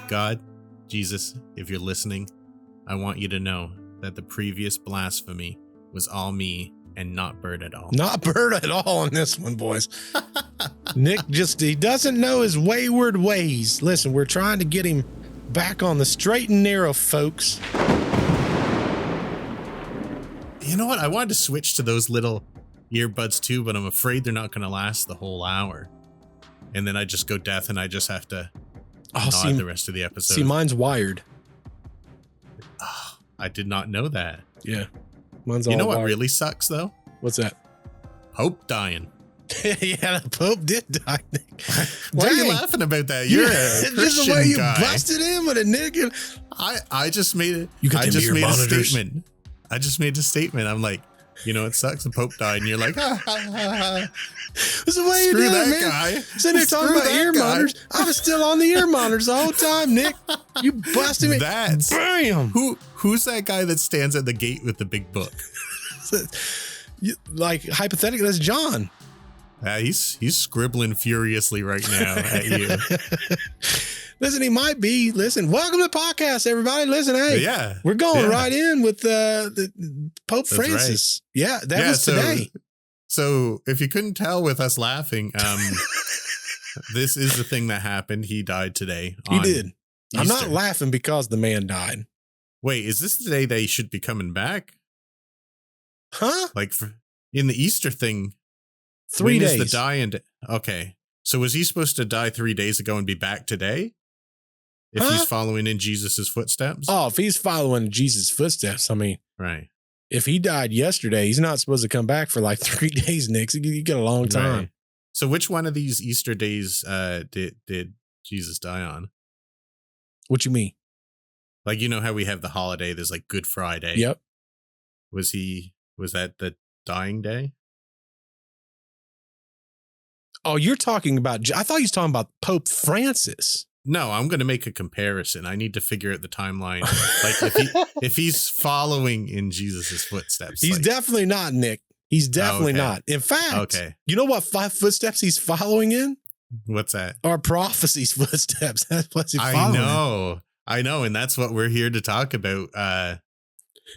God, Jesus, if you're listening, I want you to know that the previous blasphemy was all me and not Bert at all. Not Bert at all on this one, boys. Nick he doesn't know his wayward ways. Listen, we're trying to get him back on the straight and narrow, folks. You know what? I wanted to switch to those little earbuds too, but I'm afraid they're not going to last the whole hour. And then I just go deaf and I just have to nod the rest of the episode. See, mine's wired. Oh, I did not know that. Yeah. Mine's all You know what wired. really sucks though? What's that? Pope dying. Yeah, the Pope did die. Why are you laughing about that? You're a Christian just the way you guy. busted him with a nigga. I just made it. You got I them just ear made monitors. a statement. I just made a statement. I'm like, you know, it sucks. The Pope died, and you're like, ha ha ha. That's the way you Screw do that it, man. guy. Sitting there talking Screw about that ear guy. monitors. I was still on the ear monitors the whole time, Nick. You busted me. That's Bam. who's that guy that stands at the gate with the big book? Like hypothetically, that's John. He's scribbling furiously right now at you. Listen, he might be. Listen, welcome to the podcast, everybody. Listen, hey, Yeah, we're going yeah. right in with the Pope That's Francis. Yeah, that was today. So if you couldn't tell with us laughing, this is the thing that happened. He died today. He did. Easter. I'm not laughing because the man died. Wait, is this the day that he should be coming back? Huh? Like in the Easter thing, 3 when days. is the die-in? Okay. So was he supposed to die 3 days ago and be back today? If he's following in Jesus's footsteps? Oh, if he's following Jesus' footsteps, I mean, Right. if he died yesterday, he's not supposed to come back for like 3 days, Nick. So you get a long time. Right. So which one of these Easter days did Jesus die on? What you mean? Like, you know how we have the holiday, there's like Good Friday. Yep. Was that the dying day? Oh, you're talking about, I thought you was talking about Pope Francis. No, I'm going to make a comparison. I need to figure out the timeline. Like if he's following in Jesus's footsteps. He's like, definitely not, Nick. He's definitely okay. not. In fact, you know what 5 footsteps he's following in? What's that? Are prophecies footsteps. That's what he's following. I know. And that's what we're here to talk about.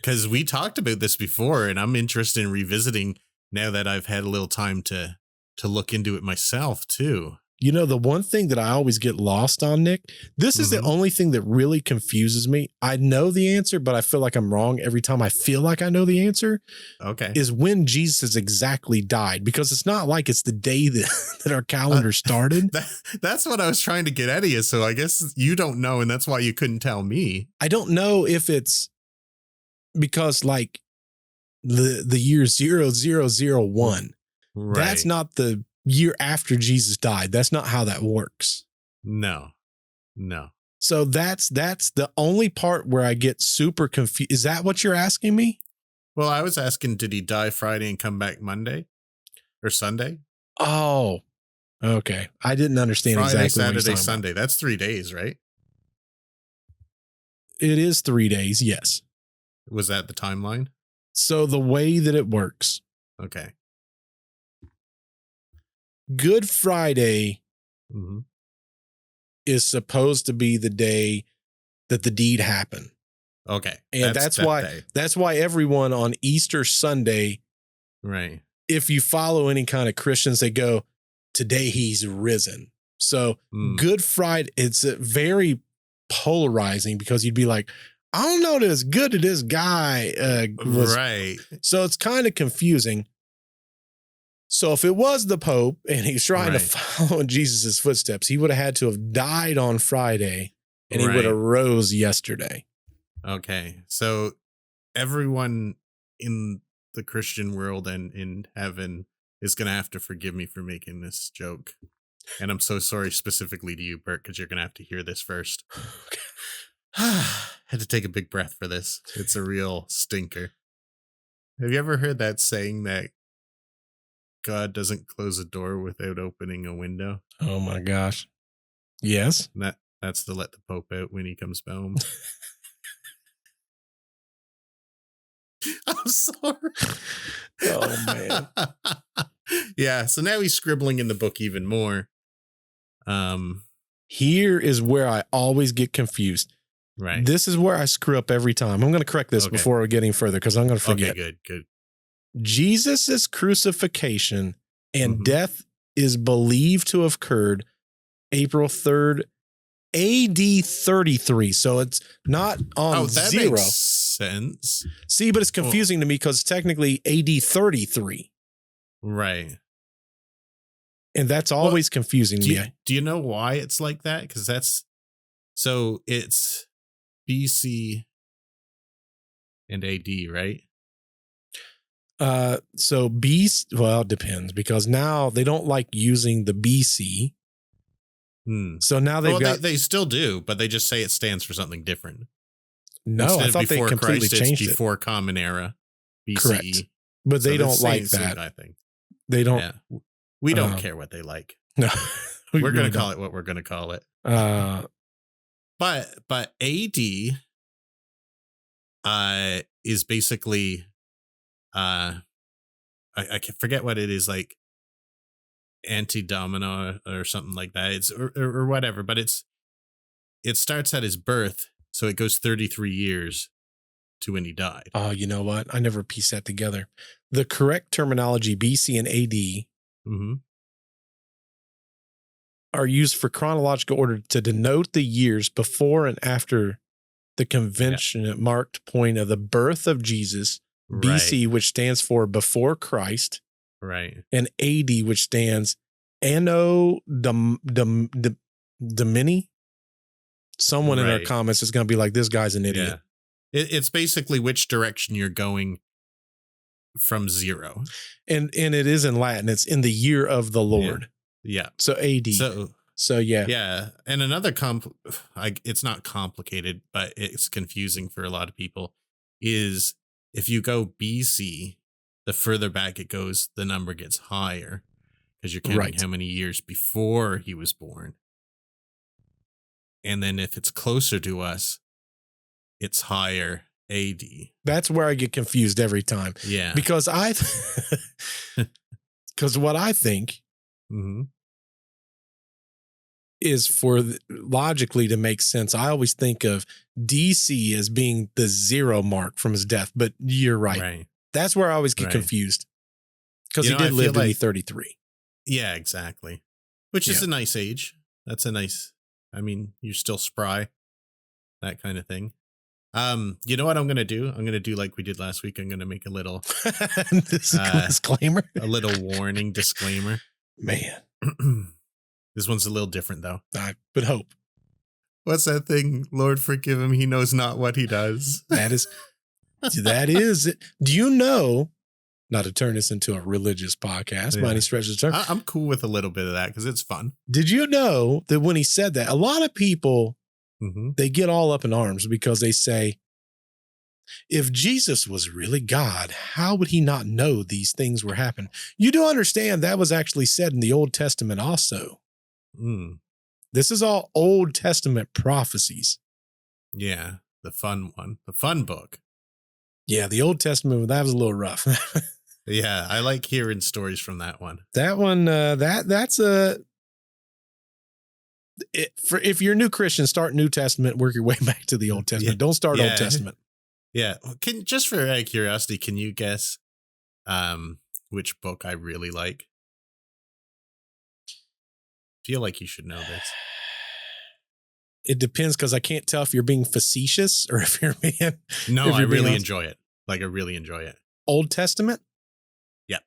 Because we talked about this before, and I'm interested in revisiting now that I've had a little time to look into it myself too. You know, the one thing that I always get lost on, Nick, this is the only thing that really confuses me. I know the answer, but I feel like I'm wrong every time I feel like I know the answer. Okay. Is when Jesus exactly died, because it's not like it's the day that our calendar started. That's what I was trying to get at of you. So I guess you don't know, and that's why you couldn't tell me. I don't know if it's because like the year 0001, Right. that's not the year after Jesus died. That's not how that works. No. So that's the only part where I get super confused. Is that what you're asking me? Well, I was asking, did he die Friday and come back Monday or Sunday? Oh, okay. I didn't understand Friday, exactly what he's Saturday, talking Sunday. That's 3 days, right? about. It is 3 days. Yes. Was that the timeline? So the way that it works, Okay. Good Friday Mm-hmm. is supposed to be the day that the deed happened. Okay. And that's why everyone on Easter Sunday, Right. if you follow any kind of Christians, they go, today he's risen. So Good Friday, it's very polarizing because you'd be like, I don't know that it's good that this guy was. Right. So it's kind of confusing. So if it was the Pope and he's trying to follow in Jesus' footsteps, he would have had to have died on Friday and he would have rose yesterday. Okay. So everyone in the Christian world and in heaven is going to have to forgive me for making this joke. And I'm so sorry specifically to you, Bert, because you're going to have to hear this first. Had to take a big breath for this. It's a real stinker. Have you ever heard that saying that God doesn't close a door without opening a window? Oh my gosh. Yes. And that's to let the Pope out when he comes home. I'm sorry. Oh man. Yeah, so now he's scribbling in the book even more. Here is where I always get confused. Right. This is where I screw up every time. I'm going to correct this before we get any further because I'm going to forget. Okay, good. Jesus' crucifixion and Mhm. death is believed to have occurred April 3rd, AD 33. So it's not on that zero. makes sense. See, but it's confusing to me because technically AD 33. Right. And that's always confusing to me. Do you know why it's like that? Because it's BC and AD, right? So well, it depends because now they don't like using the BC. So now they still do, but they just say it stands for something different. No, Instead I thought they completely Christ, changed it's before Common Era, BCE. Correct. But they don't like that. I think they don't. Yeah. We don't care what they like. No, we're going to call it what we're going to call it. But AD is basically I can forget what it is, like anti-domino or something like that. It's or whatever, but it starts at his birth, so it goes 33 years to when he died. Oh, you know what? I never pieced that together. The correct terminology, BC and AD, are used for chronological order to denote the years before and after the convention marked point of the birth of Jesus. Right. BC, which stands for before Christ. Right. And AD, which stands Anno Domini. Someone in our comments is going to be like, this guy's an idiot. Yeah. It's basically which direction you're going from zero. And it is in Latin. It's in the year of the Lord. Yeah. So AD. So yeah. Yeah. And another it's not complicated, but it's confusing for a lot of people, is if you go BC, the further back it goes, the number gets higher because you're counting how many years before he was born. And then if it's closer to us, it's higher AD. That's where I get confused every time. Yeah. Because what I think is for logically to make sense. I always think of DC as being the zero mark from his death, but you're right. That's where I always get confused because he did live to be 33. Yeah, exactly. Which is a nice age. That's a nice, you're still spry, that kind of thing. You know what I'm going to do? I'm going to do like we did last week. I'm going to make a little disclaimer, a little warning disclaimer. Man, this one's a little different though. I would hope. What's that thing? Lord, forgive him. He knows not what he does. That is it. Do you know, not to turn this into a religious podcast by any stretch of the term. I'm cool with a little bit of that because it's fun. Did you know that when he said that, a lot of people, they get all up in arms because they say, if Jesus was really God, how would he not know these things were happening? You do understand that was actually said in the Old Testament also. This is all Old Testament prophecies. Yeah, the fun one, the fun book. Yeah, the Old Testament, that was a little rough. Yeah, I like hearing stories from that one. That one, that's if you're a new Christian, start New Testament, work your way back to the Old Testament. Don't start Old Testament. Yeah. Just for curiosity, can you guess which book I really like? Feel like you should know this. It depends because I can't tell if you're being facetious or if you're being. No, I really enjoy it. Like I really enjoy it. Old Testament? Yeah.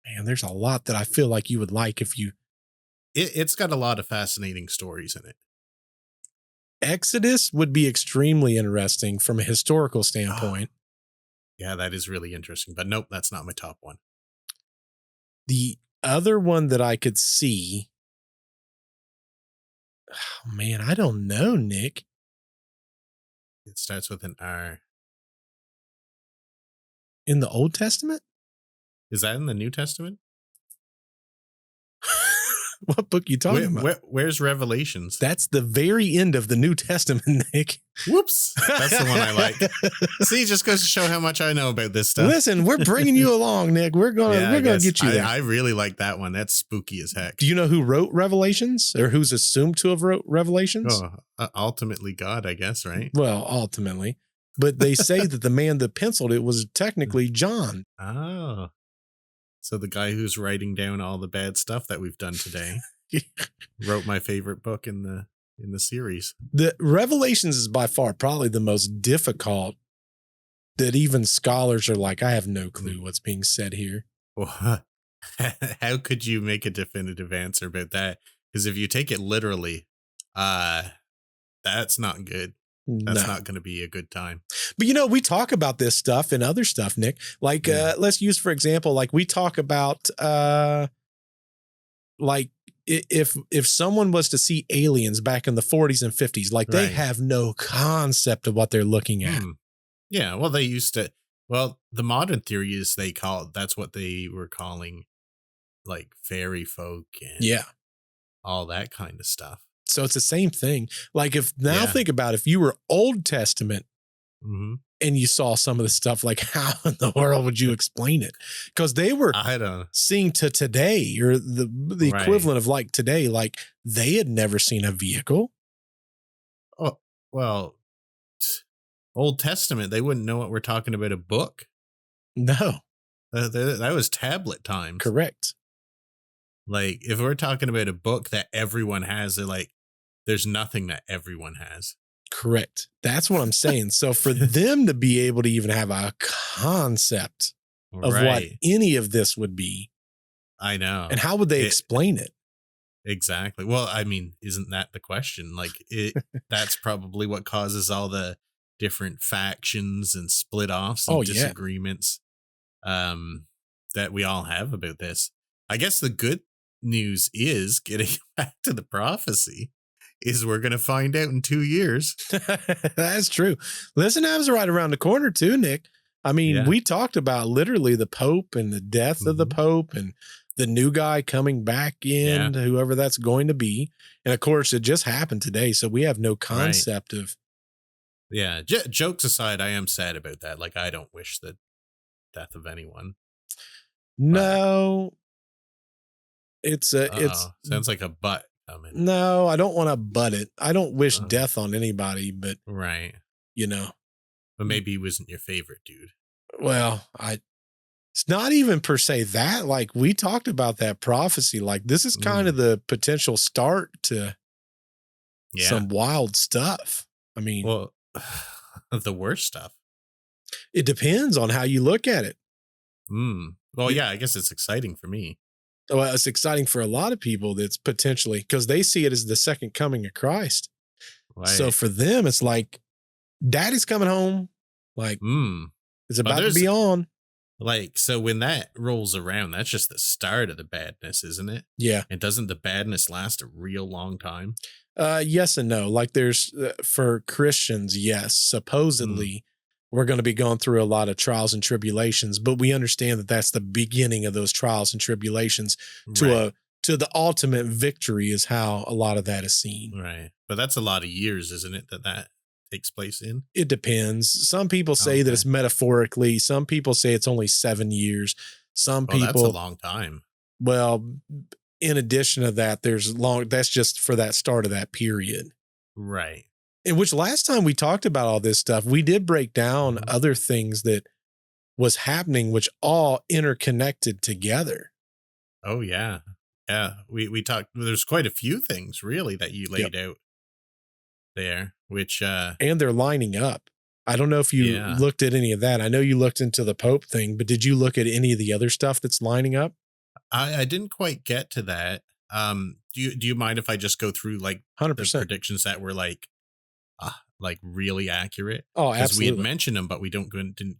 Man, there's a lot that I feel like you would like if you. It's got a lot of fascinating stories in it. Exodus would be extremely interesting from a historical standpoint. Yeah, that is really interesting. But nope, that's not my top one. The other one that I could see. Oh, man, I don't know, Nick. It starts with an R. In the Old Testament? Is that in the New Testament? What book you talking about? Where's Revelations? That's the very end of the New Testament, Nick. Whoops. That's the one I like. See, just goes to show how much I know about this stuff. Listen, we're bringing you along, Nick. We're gonna get you there. I really like that one. That's spooky as heck. Do you know who wrote Revelations, or who's assumed to have wrote Revelations? Ultimately God, I guess, right? Well, ultimately. But they say that the man that penciled it was technically John. Oh. So the guy who's writing down all the bad stuff that we've done today wrote my favorite book in the series. The Revelations is by far probably the most difficult, that even scholars are like, I have no clue what's being said here. Well, how could you make a definitive answer about that? Because if you take it literally, that's not good. That's not going to be a good time. But, we talk about this stuff and other stuff, Nick. Like, let's use, for example, like we talk about, like if someone was to see aliens back in the 40s and 50s, like they have no concept of what they're looking at. Yeah. Well, they used to. Well, the modern theory is that's what they were calling like fairy folk and all that kind of stuff. So it's the same thing. Like think about if you were Old Testament and you saw some of the stuff, like how in the world would you explain it? Because they were seeing to today, or the equivalent of like today, like they had never seen a vehicle. Oh, well, Old Testament, they wouldn't know what we're talking about, a book. No. That was tablet times. Correct. Like if we're talking about a book that everyone has, they're like, there's nothing that everyone has. Correct. That's what I'm saying. So for them to be able to even have a concept of what any of this would be. I know. And how would they explain it? Exactly. Well, I mean, isn't that the question? Like that's probably what causes all the different factions and split offs and disagreements that we all have about this. I guess the good news is, getting back to the prophecy, is we're going to find out in 2 years. That's true. Listen, I was right around the corner too, Nick. I mean, we talked about literally the Pope and the death of the Pope and the new guy coming back in, whoever that's going to be. And of course, it just happened today. So we have no concept of. Yeah. Jokes aside, I am sad about that. Like, I don't wish the death of anyone. No. It's sounds like a butt. No, I don't want to butt it. I don't wish death on anybody, but but maybe he wasn't your favorite dude. Well, it's not even per se that. Like we talked about that prophecy. Like this is kind of the potential start to some wild stuff. I mean, well, the worst stuff. It depends on how you look at it. Well, yeah, I guess it's exciting for me. Well, it's exciting for a lot of people that's potentially, because they see it as the second coming of Christ. Right. So for them, it's like, daddy's coming home. Like, it's about to be on. Like, so when that rolls around, that's just the start of the badness, isn't it? Yeah. And doesn't the badness last a real long time? Yes and no. Like there's, for Christians, yes, supposedly, we're going to be going through a lot of trials and tribulations, but we understand that that's the beginning of those trials and tribulations to the ultimate victory is how a lot of that is seen. Right. But that's a lot of years, isn't it, that takes place in? It depends. Some people say that it's metaphorically. Some people say it's only 7 years. Some people. That's a long time. Well, in addition to that, that's just for that start of that period. Right. In which last time we talked about all this stuff, we did break down other things that was happening, which all interconnected together. Oh, yeah. Yeah. We talked, there's quite a few things really that you laid out there, which. And they're lining up. I don't know if you looked at any of that. I know you looked into the Pope thing, but did you look at any of the other stuff that's lining up? I didn't quite get to that. Do you mind if I just go through like 100% the predictions that were like really accurate? Oh, absolutely. Because we had mentioned them, but we didn't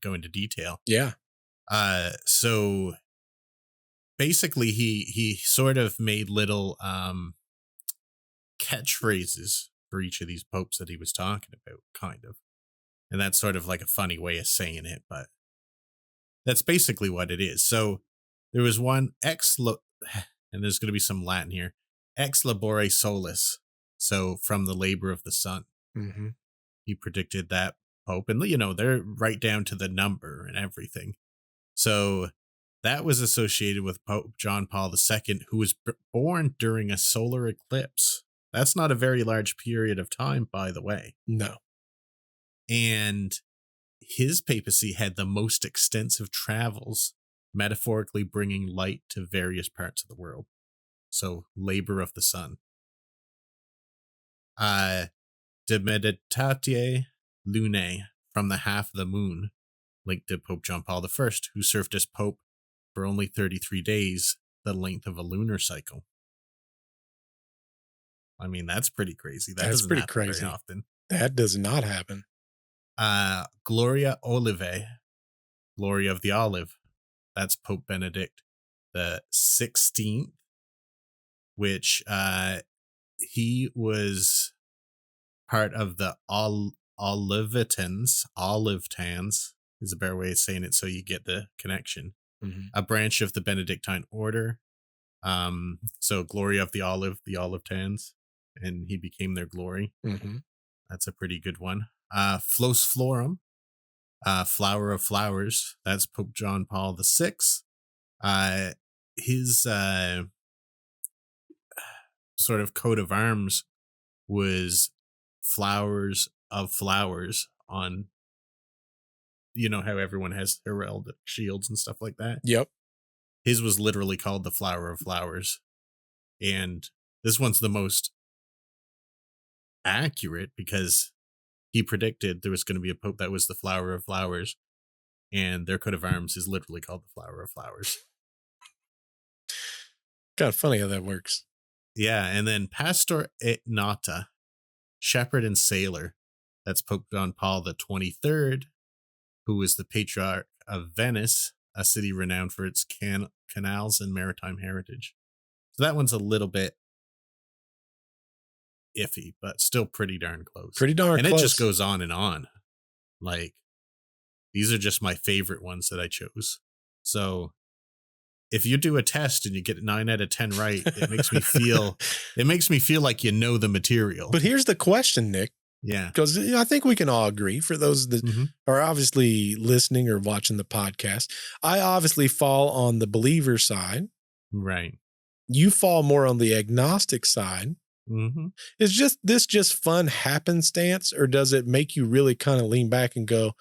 go into detail. Yeah. So basically he sort of made little catchphrases for each of these popes that he was talking about, kind of. And that's sort of like a funny way of saying it, but that's basically what it is. So there was one and there's going to be some Latin here. ex labore solis. So from the labor of the sun. Mm-hmm. He predicted that Pope, and they're right down to the number and everything. So that was associated with Pope John Paul II, who was born during a solar eclipse. That's not a very large period of time, by the way. No. And his papacy had the most extensive travels, metaphorically bringing light to various parts of the world. So, labor of the sun. De meditate lunae, from the half of the moon, linked to Pope John Paul I, who served as Pope for only 33 days, the length of a lunar cycle. I mean, that's pretty crazy. That doesn't happen very often. That does not happen. Gloria Olivae, Glory of the Olive. That's Pope Benedict the 16th, which he was part of the Olivetans. Olivetans is a better way of saying it, so you get the connection. Mm-hmm. A branch of the Benedictine order. So Glory of the Olivetans, and he became their glory. Mm-hmm. That's a pretty good one. Flos Florum, Flower of Flowers. That's Pope John Paul VI. His sort of coat of arms was flowers of flowers on, how everyone has heraldic shields and stuff like that. Yep. His was literally called the Flower of Flowers. And this one's the most accurate because he predicted there was going to be a pope that was the Flower of Flowers, and their coat of arms is literally called the Flower of Flowers. Kind of funny how that works. Yeah, and then Pastor et Nata, shepherd and sailor. That's Pope John Paul the 23rd, who was the patriarch of Venice, a city renowned for its canals and maritime heritage. So that one's a little bit iffy, but still pretty darn close. Pretty darn close. And it just goes on and on. Like, these are just my favorite ones that I chose. So if you do a test and you get 9 out of 10 right, it makes me feel like you know the material. But here's the question, Nick. Yeah. Because I think we can all agree, for those that are obviously listening or watching the podcast, I obviously fall on the believer side. Right. You fall more on the agnostic side. Mm-hmm. Is this just fun happenstance, or does it make you really kind of lean back and go,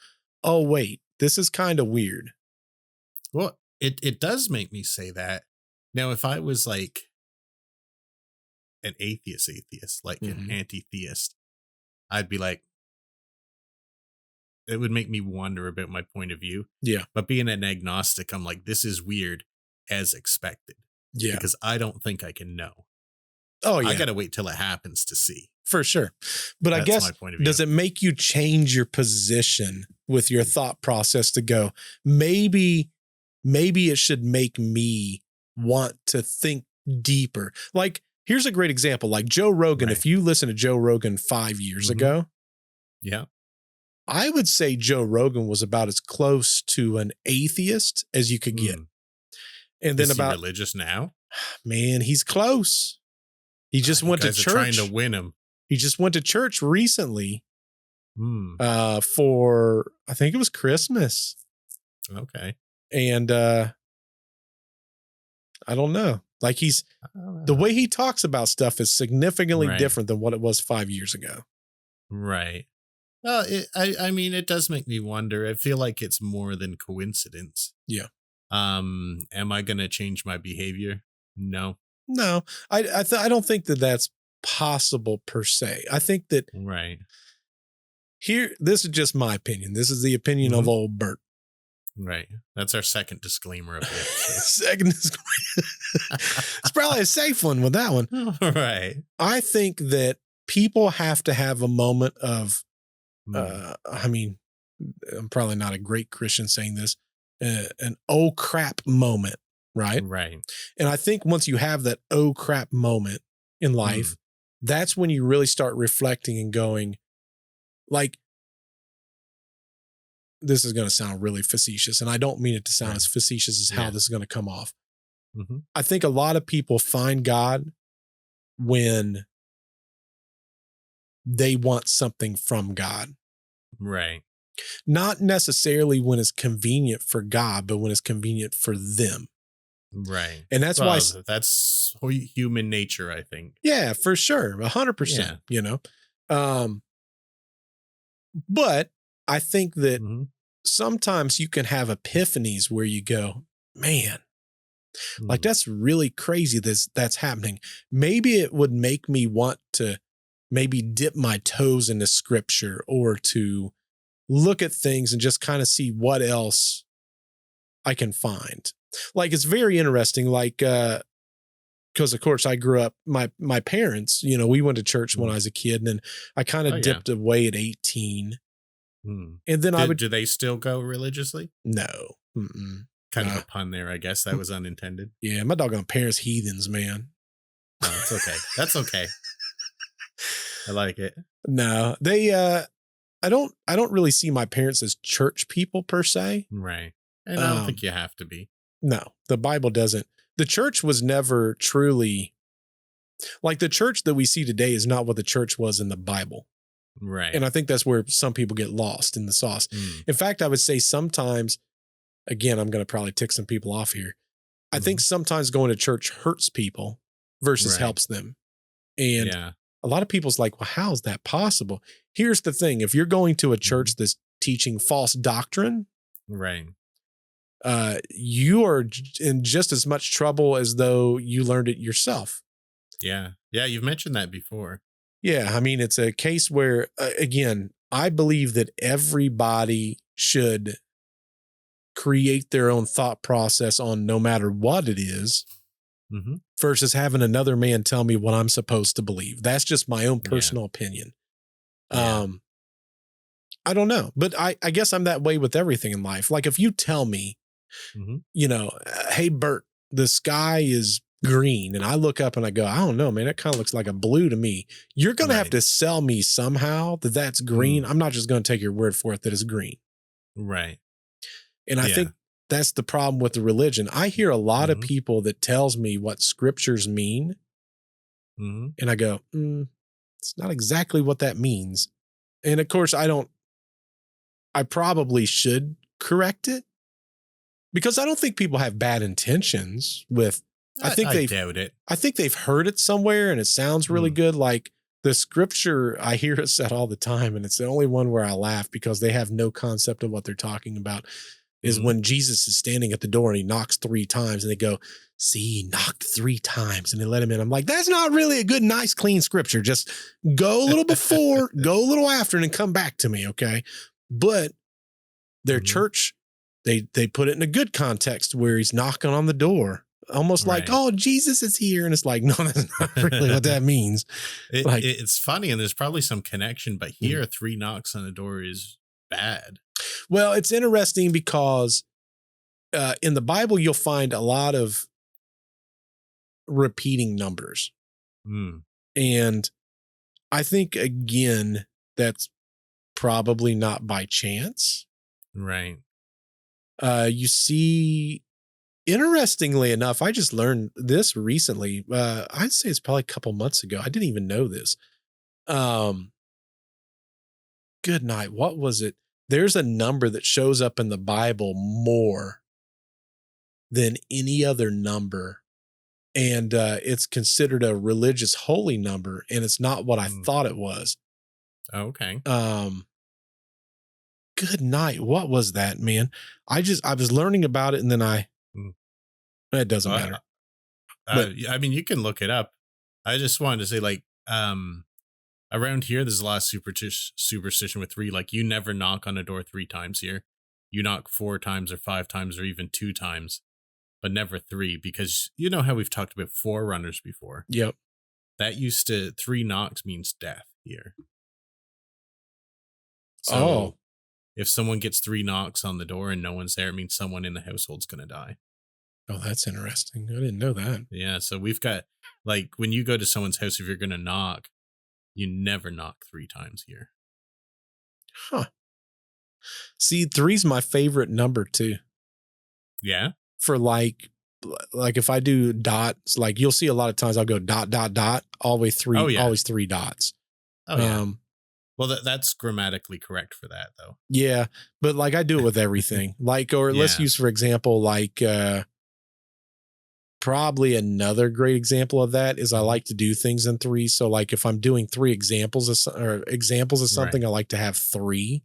oh, wait, this is kind of weird? Well, it does make me say that. Now, if I was like an atheist, like an anti-theist, I'd be like, it would make me wonder about my point of view. Yeah. But being an agnostic, I'm like, this is weird as expected. Yeah. Because I don't think I can know. Oh, yeah. I got to wait till it happens to see. For sure. But I guess, my point of view. Does it make you change your position with your thought process to go, maybe it should make me want to think deeper? Like, here's a great example. Like Joe Rogan, If you listen to Joe Rogan 5 years ago, yeah, I would say Joe Rogan was about as close to an atheist as you could get. And then is he religious now? Man, he's close. He just went to church. Trying to win him. He just went to church recently for, I think it was Christmas. Okay. And I don't know. Like the way he talks about stuff is significantly different than what it was 5 years ago. Right. Well, I mean, it does make me wonder. I feel like it's more than coincidence. Yeah. Am I going to change my behavior? No. No, I don't think that that's possible per se. I think that this is just my opinion. This is the opinion of old Bert. Right. That's our second disclaimer of it. Second disclaimer. It's probably a safe one with that one. Right. I think that people have to have a moment of, I mean, I'm probably not a great Christian saying this, an oh crap moment. Right. Right. And I think once you have that oh crap moment in life, that's when you really start reflecting and going, like, this is going to sound really facetious, and I don't mean it to sound as facetious as how this is going to come off. I think a lot of people find God when they want something from God. Right. Not necessarily when it's convenient for God, but when it's convenient for them. Right. And that's why, Well, that's human nature, I think. yeah, for sure. 100%, Yeah. you know? Um, but I think that Mm-hmm. sometimes you can have epiphanies where you go, man, like Mm. that's really crazy that's happening. Maybe it would make me want to maybe dip my toes into scripture or to look at things and just kind of see what else I can find. Like it's very interesting, like because of course I grew up, my parents, you know, we went to church when I Mm. was a kid, and then I kind Oh of yeah. dipped away at 18. Mm. And then I would Do they still go religiously? no. Mm-mm, Kind of a pun there, I guess. That was unintended. yeah, my doggone parents heathens, man. Oh, it's okay. That's okay. I like it. No, they I don't really see my parents as church people per se. Right. And I don't think Um, you have to be. no, the Bible doesn't. The church was never truly like the church that we see today is not what the church was in the Bible. And Right. I think that's where some people get lost in the sauce. Mm. In fact, I would say sometimes, again, I'm going to probably tick some people off here. I think Mhm. sometimes going to church hurts people versus Right. helps them. And Yeah. a lot of people's like, well, how is that possible? Here's the thing. If you're going to a Mhm. church that's teaching false doctrine, Right. you are in just as much trouble as though you learned it yourself. Yeah. Yeah, you've mentioned that before. Yeah. I mean, it's a case where, again, I believe that everybody should create their own thought process on no matter what it is Mhm. versus having another man tell me what I'm supposed to believe. That's just my own Yeah. personal opinion. Yeah. Um, I don't know, but I guess I'm that way with everything in life. Like if you tell me, Mhm. you know, hey, Bert, the sky is green. And I look up and I go, I don't know, man, that kind of looks like a blue to me. You're going to have Right. to sell me somehow that that's green. Mm. I'm not just going to take your word for it that it's green. Right. And I Yeah. think that's the problem with the religion. I hear a lot of Mhm. people that tells me what scriptures mean. Mhm. And I go, it's not exactly what that means. And of course, I probably should correct it because I don't think people have bad intentions with, I think I they've, doubt it. I think they've heard it somewhere and it sounds really Mm. good. Like the scripture, I hear it said all the time. And it's the only one where I laugh because they have no concept of what they're talking about is Mhm. when Jesus is standing at the door and he knocks 3 times and they go, see, he knocked 3 times and they let him in. I'm like, that's not really a good, nice, clean scripture. Just go a little before, go a little after, and then come back to me. Okay. But their Mhm. church, they put it in a good context where he's knocking on the door, almost like, Right. oh, Jesus is here. And it's like, no, that's not really what that means. Like, It's funny, and there's probably some connection, but mm. here 3 knocks on the door is bad. Well, it's interesting because in the Bible, you'll find a lot of repeating numbers. Mm. And I think, again, that's probably not by chance. Right. You see, interestingly enough, I just learned this recently. I'd say it's probably a couple months ago. I didn't even know this. Um, Good night. What was it? There's a number that shows up in the Bible more than any other number. And it's considered a religious holy number. And it's not what I Mm. thought it was. Okay. Um, Good night. What was that, man? I was learning about it and then Mm. it doesn't Uh, matter. But I mean, you can look it up. I just wanted to say, like, around here, there's a lot of superstition with 3. Like, you never knock on a door 3 times here. You knock 4 times or 5 times or even 2 times, but never 3, because you know how we've talked about forerunners before. yep. That used to 3 knocks means death here. Oh, So if someone gets 3 knocks on the door and no one's there, it means someone in the household's gonna die. oh, that's interesting. I didn't know that. Yeah, so we've got, like, when you go to someone's house, if you're gonna knock, you never knock 3 times here. Huh. See, three's my favorite number too. Yeah? For like like if I do dots, like you'll see a lot of times I'll go dot, dot, dot, Oh yeah. always three dots. Oh yeah. Well, that's grammatically correct for that, though. Yeah, but like I do it with everything. Like, or let's Yeah. use, for example, like probably another great example of that is I like to do things in threes. So like if I'm doing three examples of examples of something, Right. I like to have three.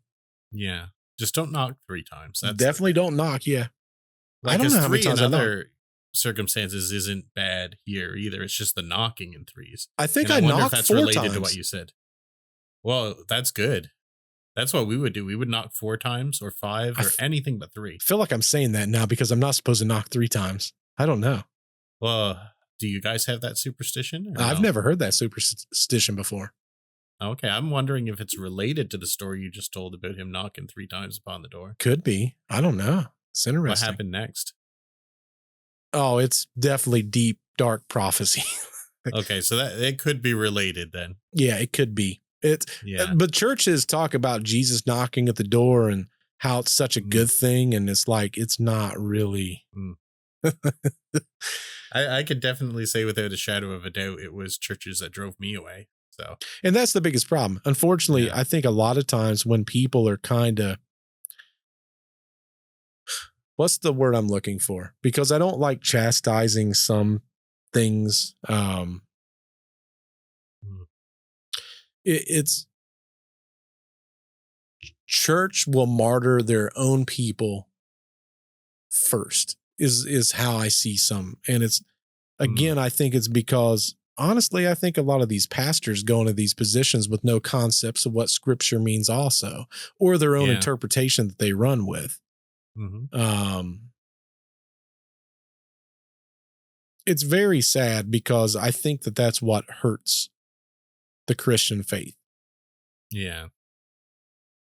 Yeah. Just don't knock 3 times. That's the Definitely thing. don't knock. Yeah. I Like, don't because know how many 3 in times I knock. other circumstances isn't bad here either. It's just the knocking in threes. I think And I I wonder if knocked that's 4 related to what times. you said. Well, that's good. That's what we would do. We would knock 4 times or 5 or anything but 3. I feel like I'm saying that now because I'm not supposed to knock 3 times. I don't know. Well, do you guys have that superstition? Or I've no? never heard that superstition before. Okay, I'm wondering if it's related to the story you just told about him knocking 3 times upon the door. Could be. I don't know. It's What interesting. happened next? Oh, it's definitely deep, dark prophecy. Okay, so that it could be related then. Yeah, it could be. It's Yeah. but churches talk about Jesus knocking at the door and how it's such a good thing, and it's like it's not really. I could definitely say without a shadow of a doubt it was churches that drove me away. So, And that's the biggest problem. Unfortunately, Yeah. I think a lot of times when people are kind of, what's the word I'm looking for? Because I don't like chastising some things. It's church will martyr their own people first is how I see some. And it's, again, I think it's because honestly, I think a lot of these pastors go into these positions with no concepts of what scripture means also, or their own Yeah. interpretation that they run with. It's very sad because I think that that's what hurts the Christian faith. Yeah.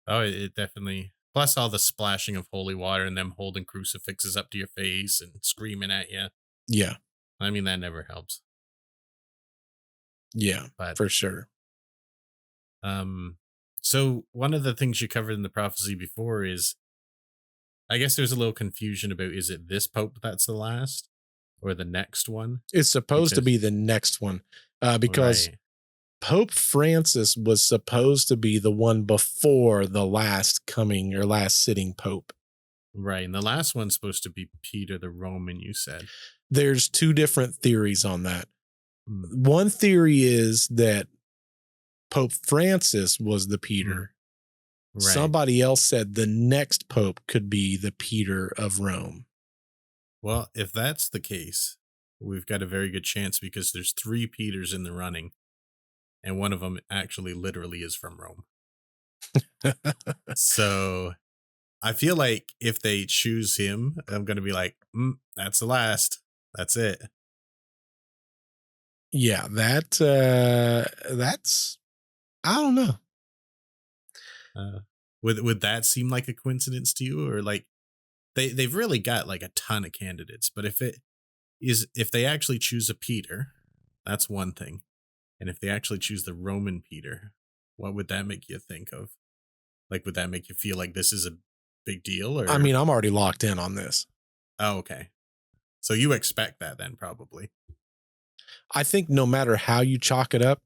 Oh, it definitely. Plus all the splashing of holy water and them holding crucifixes up to your face and screaming at you. Yeah. I mean, that never helps. Yeah, But for sure. So one of the things you covered in the prophecy before is, I guess there's a little confusion about, is it this Pope that's the last or the next one? It's supposed to be the next one because Right. Pope Francis was supposed to be the one before the last coming or last sitting Pope. Right. And the last one's supposed to be Peter the Roman, you said. There's 2 different theories on that. One theory is that Pope Francis was the Peter. Right. Somebody else said the next Pope could be the Peter of Rome. Well, if that's the case, we've got a very good chance because there's 3 Peters in the running. And one of them actually literally is from Rome. So I feel like if they choose him, I'm going to be like, that's the last. That's it. Yeah, that's I don't know. Would that seem like a coincidence to you, or like they've really got like a ton of candidates? But if they actually choose a Peter, that's one thing. And if they actually choose the Roman Peter, what would that make you think of? Like, would that make you feel like this is a big deal? Or I mean, I'm already locked in on this. Oh, okay. So you expect that then, probably. I think no matter how you chalk it up,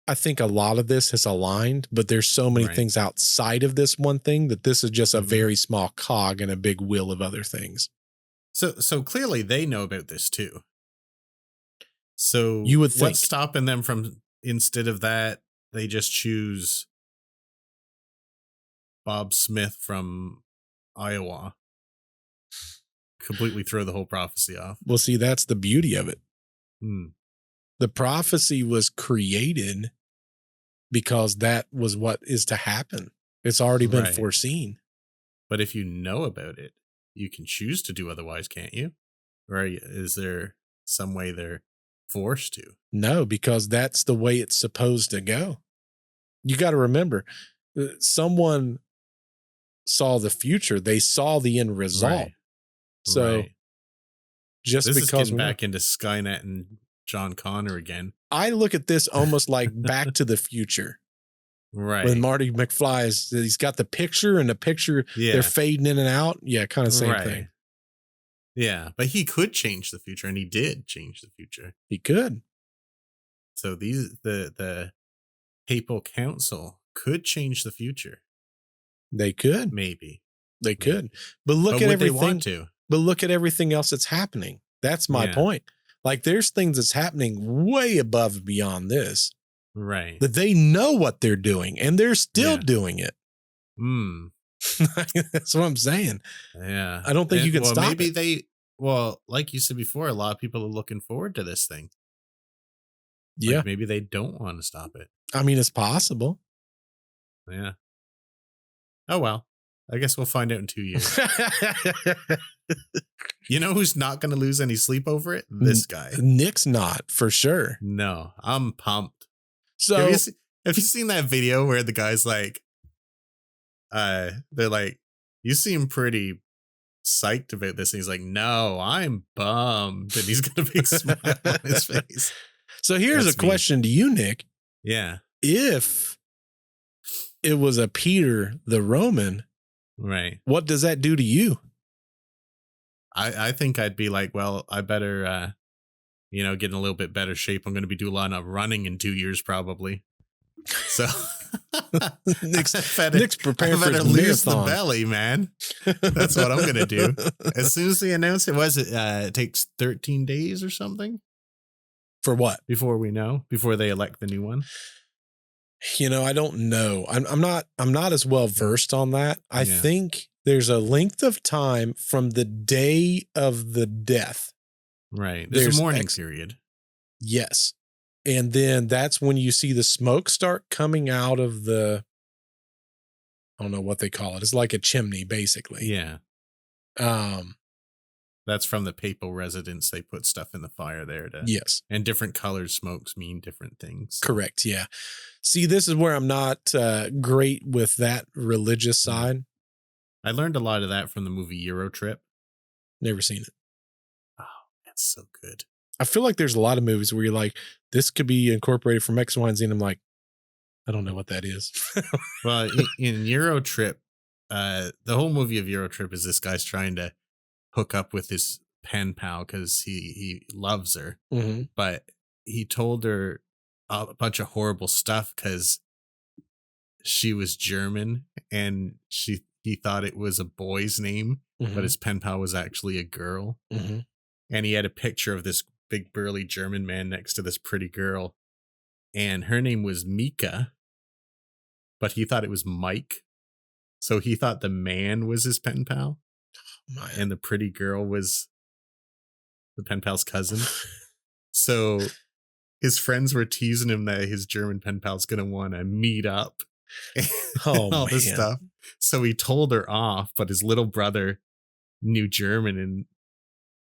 I think a lot of this has aligned, but there's so many things outside of this one thing that this is just a very small cog in a big wheel of other things. So clearly they know about this too. So you would think, what's stopping them from, instead of that, they just choose Bob Smith from Iowa? Completely throw the whole prophecy off. Well, see, that's the beauty of it. The prophecy was created because that was what is to happen. It's already been foreseen. But if you know about it, you can choose to do otherwise, can't you? Or is there some way they're forced to? No, because that's the way it's supposed to go. You got to remember, someone saw the future. They saw the end result. So just this because is getting back into Skynet and John Connor again. I look at this almost like Back to the Future. Right. When Marty McFly he's got the picture and the picture, they're fading in and out. Yeah, kind of same thing. Yeah, but he could change the future, and he did change the future. He could. So the papal council could change the future. They could. Maybe. They could. Maybe. But look But at would they everything. want to? But look at everything else that's happening. That's my Yeah. point. Like there's things that's happening way above and beyond this Right. that they know what they're doing and they're still Yeah. doing it. That's what I'm saying. Yeah. I don't think you can stop maybe it. like you said before, a lot of people are looking forward to this thing. Yeah. Like maybe they don't want to stop it. I mean, it's possible. Yeah. Oh, well. I guess we'll find out in 2 years. You know who's not going to lose any sleep over it? This guy. Nick's not, for sure. No, I'm pumped. So have you seen that video where the guy's like, they're like, you seem pretty psyched about this. And he's like, no, I'm bummed. And he's got a big smile on his face. So here's That's a question to you, Nick. Yeah. If it was a Peter the Roman, right, what does that do to you? I think I'd be like, well, I better, get in a little bit better shape. I'm going to be doing a lot of running in 2 years, probably. So Nick's preparing for his lose marathon. the belly, man. That's what I'm going to do. As soon as they announce it, it takes 13 days or something. For what? Before they elect the new one. I don't know. I'm not as well versed on that. I think there's a length of time from the day of the death. Right. There's a mourning period. Yes. And then that's when you see the smoke start coming out of I don't know what they call it. It's like a chimney, basically. Yeah. That's from the papal residence. They put stuff in the fire there yes. And different colored smokes mean different things. So. Correct. Yeah. See, this is where I'm not great with that religious side. I learned a lot of that from the movie Euro Trip. Never seen it. Oh, that's so good. I feel like there's a lot of movies where you're like, this could be incorporated from X, Y, and Z. And I'm like, I don't know what that is. Well, in Euro Trip, the whole movie of Euro Trip is this guy's trying to hook up with his pen pal because he loves her. Mm-hmm. But he told her a bunch of horrible stuff because she was German and he thought it was a boy's name, but his pen pal was actually a girl. Mm-hmm. And he had a picture of this big burly German man next to this pretty girl. And her name was Mika, but he thought it was Mike. So he thought the man was his pen pal. Oh, and the pretty girl was the pen pal's cousin. So his friends were teasing him that his German pen pal's going to want to meet up. And all this stuff. So he told her off, but his little brother knew German and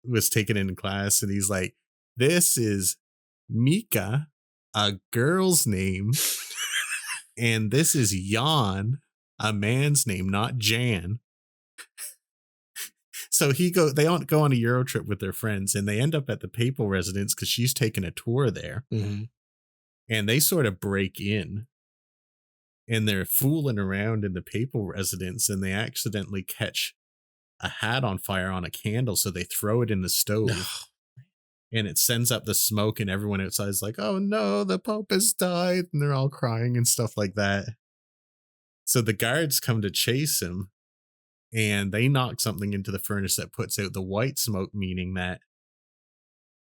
was taken in class. And he's like, this is Mika, a girl's name. And this is Jan, a man's name, not Jan. So they all go on a Euro trip with their friends and they end up at the papal residence because she's taking a tour there. Mm-hmm. And they sort of break in. And they're fooling around in the papal residence and they accidentally catch a hat on fire on a candle. So they throw it in the stove and it sends up the smoke and everyone outside is like, oh no, the Pope has died. And they're all crying and stuff like that. So the guards come to chase him and they knock something into the furnace that puts out the white smoke, meaning that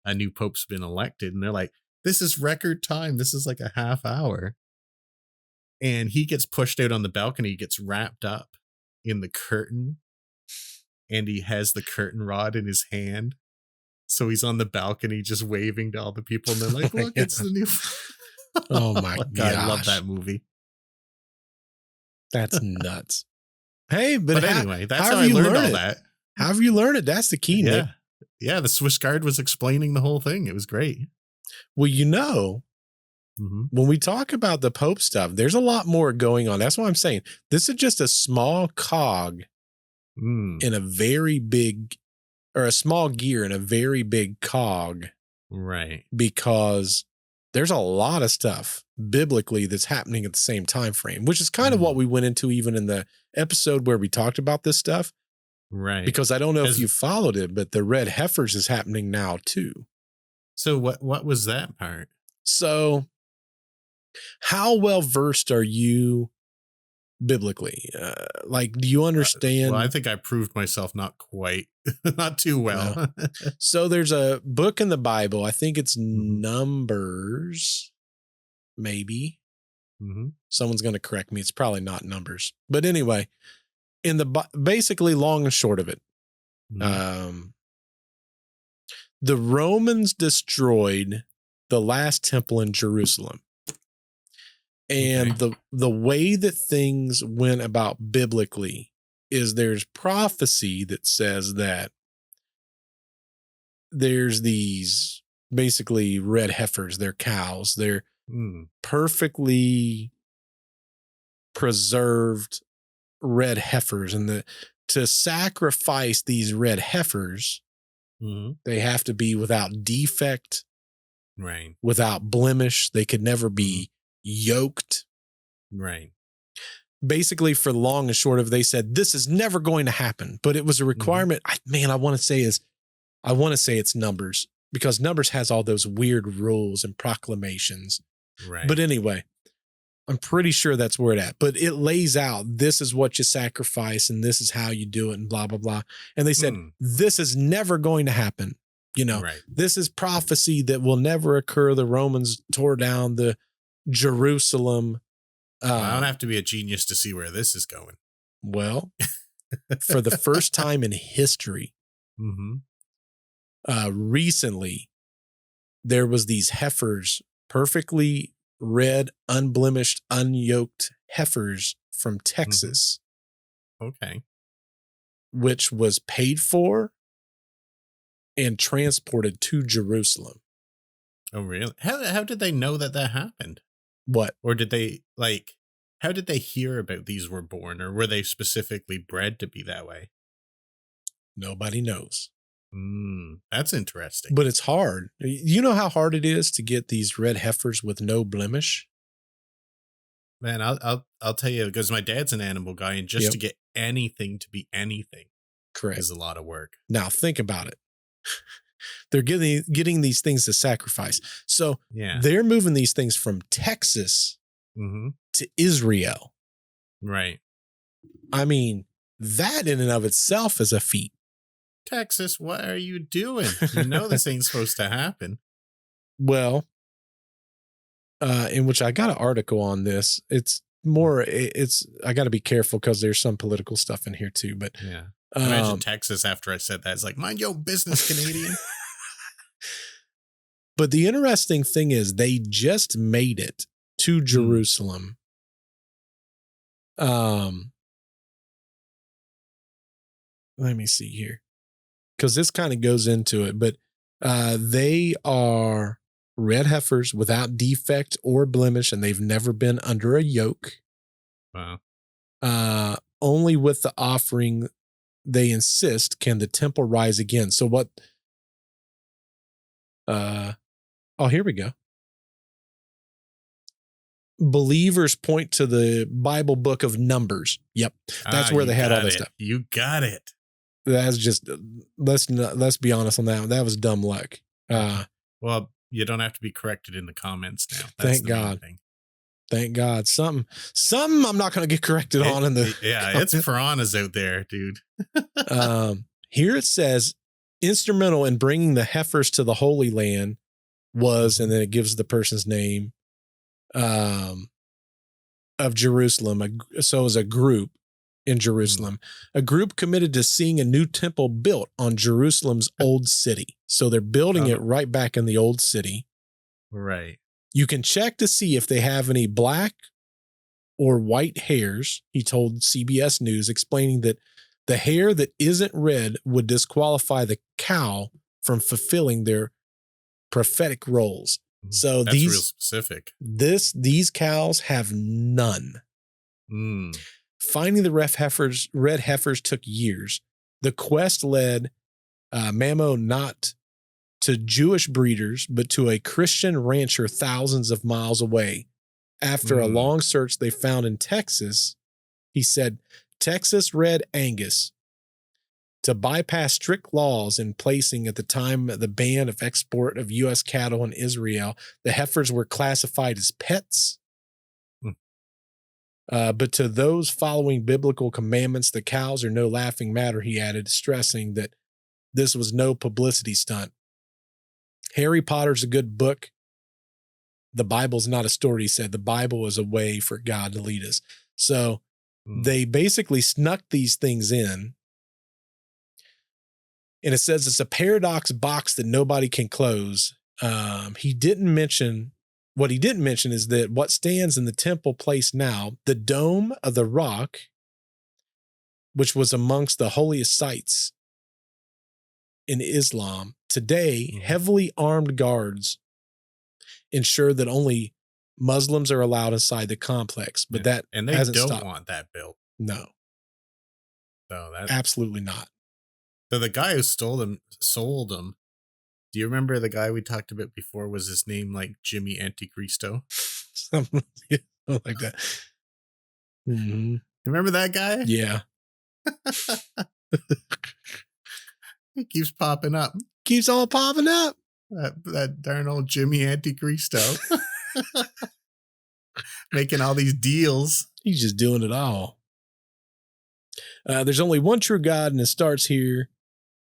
a new Pope's been elected. And they're like, this is record time. This is like a half hour. And he gets pushed out on the balcony, gets wrapped up in the curtain, and he has the curtain rod in his hand. So he's on the balcony just waving to all the people, and they're like, look, it's the new... Oh my God. I love that movie. That's nuts. Hey, but anyway, that's how I learned all that. How have you learned it? That's the key, Nick. Yeah, the Swiss Guard was explaining the whole thing. It was great. Well, when we talk about the Pope stuff, there's a lot more going on. That's why I'm saying this is just a small cog in a very big, or a small gear in a very big cog. Right. Because there's a lot of stuff biblically that's happening at the same time frame, which is kind of what we went into even in the episode where we talked about this stuff. Right. Because I don't know if As you followed it, but the red heifers is happening now too. so what was that part? So how well versed are you biblically? Like, do you Well, I understand? think I proved myself not quite, not too Well, well. so there's a book in the Bible. I think it's Mhm, Numbers, maybe. mhm, Someone's going to correct me. It's probably not Numbers. But anyway, in the basically long and short of it, mhm. um, the Romans destroyed the last temple in Jerusalem. Okay. And the way that things went about biblically is there's prophecy that says that there's these basically red heifers, they're cows, they're Mm, perfectly preserved red heifers. And to sacrifice these red heifers, mhm. they have to be without defect, Right. without blemish. They could never Mhm. be yoked. Right. Basically, for the long and short of, they said this is never going to happen, but it was a Mhm. requirement. I want to say it's Numbers, because Numbers has all those weird rules and proclamations. But Right. anyway, I'm pretty sure that's where it at. But it lays out this is what you sacrifice and this is how you do it and blah blah blah. And they said Mm, this is never going to happen. right. This is prophecy that will never occur. The Romans tore down the Jerusalem. Well, I don't Um, have to be a genius to see where this is going. well, for the first time in history, Mhm. recently there was these heifers, perfectly red, unblemished, unyoked heifers from Mhm. Texas, Okay. which was paid for and transported to Jerusalem. Oh, really? How did they know that that happened? What? Or did they like how did they hear about these were born, or were they specifically bred to be that way? Nobody knows. That's interesting. But it's hard. You know how hard it is to get these red heifers with no blemish? Man, I'll tell you, because my dad's an animal guy, and just Yep, to get anything to be anything correct. is a lot of work. Now think about it. They're getting these things to sacrifice. So Yeah. they're moving these things from Texas Mhm. to Israel. Right. I mean, that in and of itself is a feat. Texas, what are you doing? You know this ain't supposed to happen. Well, in which I got an article on this. It's Mm, more, it's, I got to be careful because there's some political stuff in here too. But, yeah. Imagine um, Texas after I said that. It's like, mind your business, Canadian. but the interesting thing is they just made it to Hmm. Jerusalem. Um, Let me see here, because this kind of goes into it, but they are red heifers without defect or blemish, and they've never been under a yoke. Wow. Only with the offering, they insist, can the temple rise again. So what? Oh, here we go. Believers point to the Bible book of Numbers. Yep, that's where You they had all got this it. stuff. You got it. That's just let's be honest on that one. That was dumb luck. Well, you don't have to be corrected in the comments now. That's Thank the main God. thing. Thank God. Something I'm not going to get corrected on in the Yeah, it's comment. piranhas out there, dude. Here it says instrumental in bringing the heifers to the Holy Land was, and Mhm. then it gives the person's name, of Jerusalem. So as a group in Mm. Jerusalem, a group committed to seeing a new temple built on Jerusalem's old city. So they're building Oh, it right back in the old city. right. You can check to see if they have any black or white hairs, he told CBS News, explaining that the hair that isn't red would disqualify the cow from fulfilling their prophetic roles. So That's real specific. these cows have none. Mm. Finding the red heifers took years. The quest led Mamo not to Jewish breeders, but to a Christian rancher thousands of miles away. After a Mm. long search, they found in Texas, he said, Texas Red Angus. To bypass strict laws in placing at the time the ban of export of U.S. cattle in Israel, the heifers were classified as pets. But to those following biblical commandments, the cows are no laughing matter, he added, stressing that this was no publicity stunt. Harry Potter's a good book. The Bible's not a story, he said. The Bible is a way for God to lead us. So they basically snuck these things in. And it says it's a paradox box that nobody can close. He didn't mention, what he didn't mention is that what stands in the temple place now, the Dome of the Rock, which was amongst the holiest sites in Islam, today, heavily armed guards ensure that only Muslims are allowed inside the complex, but that and they hasn't don't stopped. want that built. No, So that's absolutely not. So the guy who sold them. Do you remember the guy we talked about before? Was his name like Jimmy Anticristo? Something like that. Mm-hmm. Remember that guy? Yeah. He keeps popping up. Keeps on popping up. That darn old Jimmy Anticristo. Making all these deals. He's just doing it all. There's only one true God, and it starts here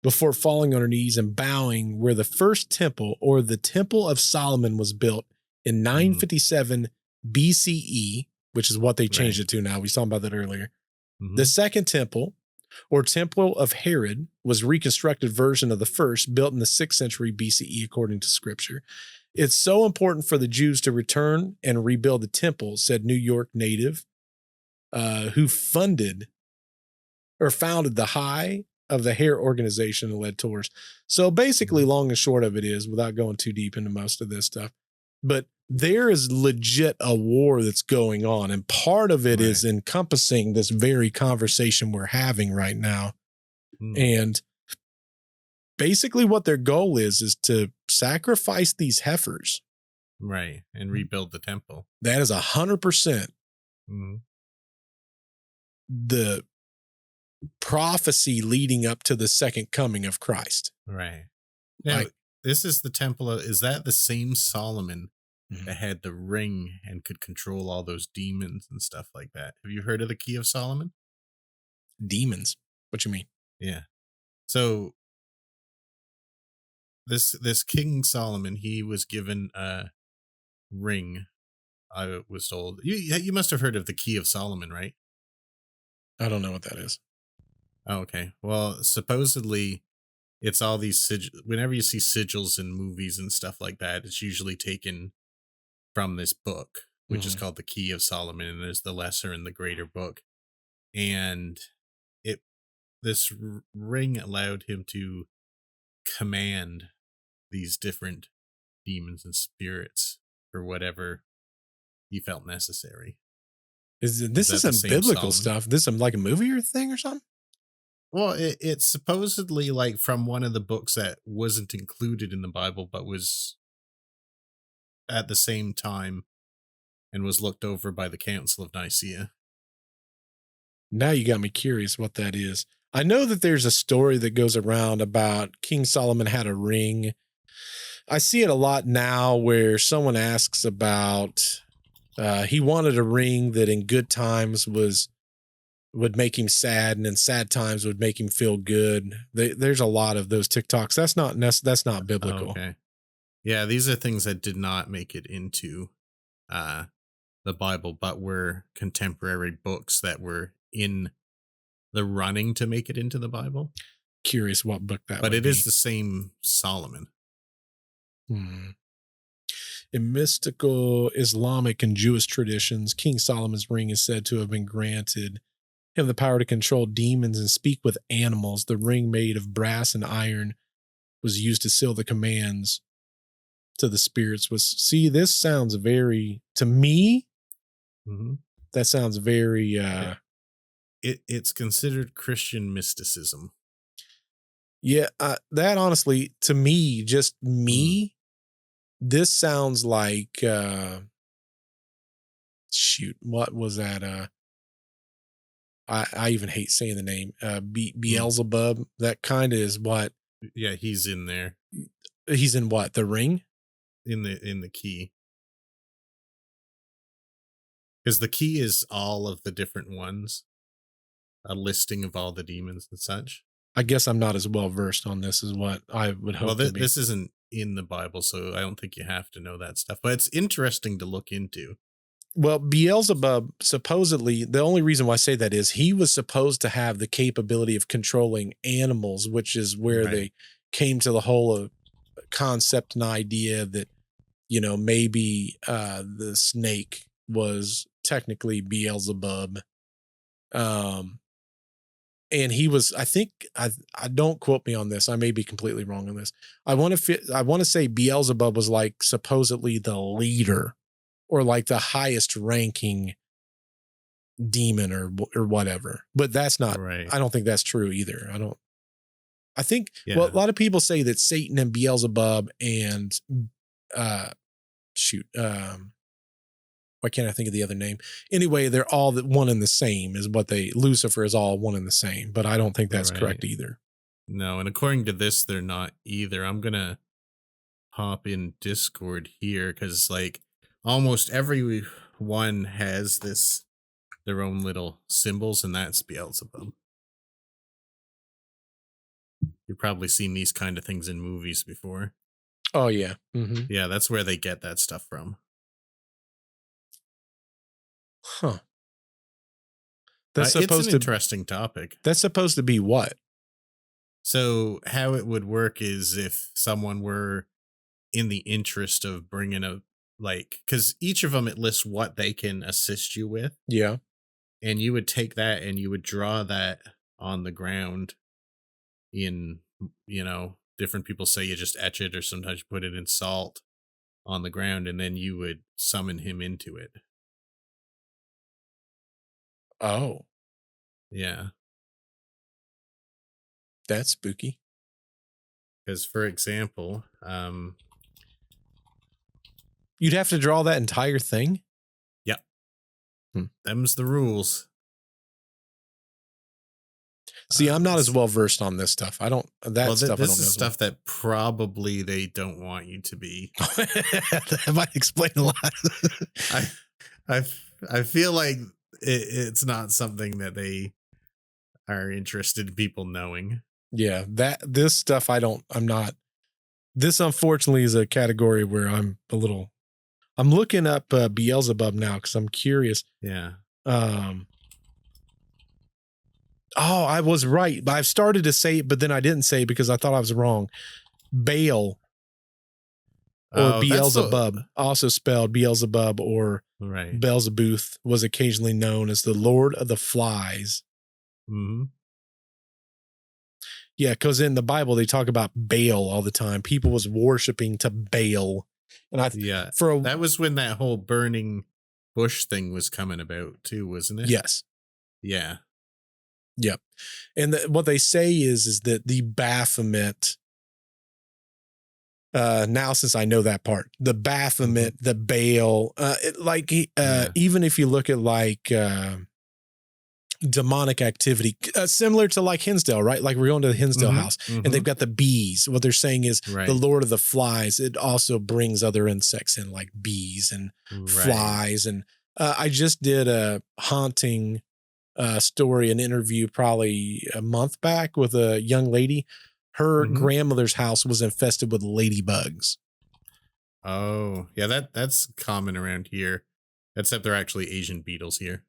before falling on her knees and bowing where the first temple, or the Temple of Solomon, was built in 957 BCE, which is what they changed it to now. We saw about that earlier. The second temple, or Temple of Herod, was a reconstructed version of the first, built in the 6th century BCE, according to scripture. It's so important for the Jews to return and rebuild the temple, said New York native, who founded the High of the Hair organization and led tours. So basically, long and short of it is, without going too deep into most of this stuff, but there is legit a war that's going on. And part of it is encompassing this very conversation we're having right now. And basically what their goal is to sacrifice these heifers. Right. And rebuild the temple. That is 100% the prophecy leading up to the second coming of Christ. Right. Now, this is the temple is that the same Solomon that had the ring and could control all those demons and stuff like that? Have you heard of the Key of Solomon? Demons? What you mean? Yeah. So this King Solomon, he was given a ring, I was told. You must have heard of the Key of Solomon, right? I don't know what that is. Oh, okay. Well, supposedly it's all these whenever you see sigils in movies and stuff like that, it's usually taken from this book, which is called the Key of Solomon, and there's the lesser and the greater book. And this ring allowed him to command these different demons and spirits for whatever he felt necessary. This isn't biblical stuff. This is like a movie or thing or something? Well, it's supposedly like from one of the books that wasn't included in the Bible, but was at the same time and was looked over by the Council of Nicaea. Now you got me curious what that is. I know that there's a story that goes around about King Solomon had a ring. I see it a lot now where someone asks about, he wanted a ring that in good times would make him sad, and in sad times would make him feel good. There's a lot of those TikToks. That's not biblical. Okay. Yeah, these are things that did not make it into the Bible, but were contemporary books that were in the running to make it into the Bible. Curious what book that but would it be. is the same Solomon. In mystical Islamic and Jewish traditions, King Solomon's ring is said to have been granted him the power to control demons and speak with animals. The ring, made of brass and iron, was used to seal the commands to the spirits. This sounds very, to me, that sounds very... It's considered Christian mysticism. Yeah, that honestly, to me, just me, this sounds like, shoot, what was that? I even hate saying the name, Mm. Beelzebub. That kind of is what Yeah, he's in there he's in. What, the Ring? in the key. Because the key is all of the different ones, a listing of all the demons and such. I guess I'm not as well versed on this as what I would Well, hope to be. this isn't in the Bible, so I don't think you have to know that stuff. But it's interesting to look into. Well, Beelzebub, supposedly, the only reason why I say that is he was supposed to have the capability of controlling animals, which is where Right. they came to the whole concept and idea that, maybe the snake was technically Beelzebub. Um, and he was, I think, I don't quote me on this. I may be completely wrong on this. I want to say Beelzebub was like supposedly the leader or like the highest ranking demon or whatever. But that's not, Right. I don't think that's true either. I think, well, a Yeah. lot of people say that Satan and Beelzebub and, uh, shoot, why can't I think of the other name? Anyway, they're all one and the same is what Lucifer is all one and the same, but I don't think that's Right. correct either. No, and according to this, they're not either. I'm gonna hop in Discord here because like almost every one has this their own little symbols, and that's Beelzebub. You've probably seen these kind of things in movies before. Oh yeah. Hmm. Yeah, that's where they get that stuff from. Huh. That's It's an supposed to, interesting topic. that's supposed to be what? So, how it would work is if someone were in the interest of bringing a like, because each of them it lists what they can assist you with, Yeah. and you would take that and you would draw that on the ground in different people say you just etch it or sometimes you put it in salt on the ground and then you would summon him into it. Oh, Yeah, that's spooky. because for example, You'd have to draw that entire thing. yeah, Hmm. them's the rules. See, I'm not as S- well versed on this stuff. I don't, well, that stuff I this don't know is as well. stuff that probably they don't want you to be. That might explain a lot. I I I feel like it's not something that they are interested in people knowing. Yeah, this stuff I'm not. This unfortunately is a category where I'm looking up Beelzebub now because I'm curious. Yeah. Um, oh, I was right, but I've started to say it, but then I didn't say it because I thought I was wrong. Baal or Oh, that's the Beelzebub, also spelled Beelzebub or right. Beelzebuth, was occasionally known as the Lord of the Flies. Hmm. Yeah, because in the Bible they talk about Baal all the time. People was worshiping to Baal, and Yeah. for a That was when that whole burning bush thing was coming about too, wasn't it? yes, Yeah. yep. And what they say is that the Baphomet. Now since I know that part, the Hmm. Baphomet, the Baal, Yeah. even if you look at like demonic activity, similar to like Hinsdale, right? Like we're going to the Hinsdale Hmm. house and they've Hmm. got the bees. What they're saying is the Right. Lord of the Flies. It also brings other insects in, like bees and Right. flies. And I just did a haunting story, an interview probably a month back with a young lady. Her Hmm. grandmother's house was infested with ladybugs. Oh, yeah. That's common around here, except they're actually Asian beetles here.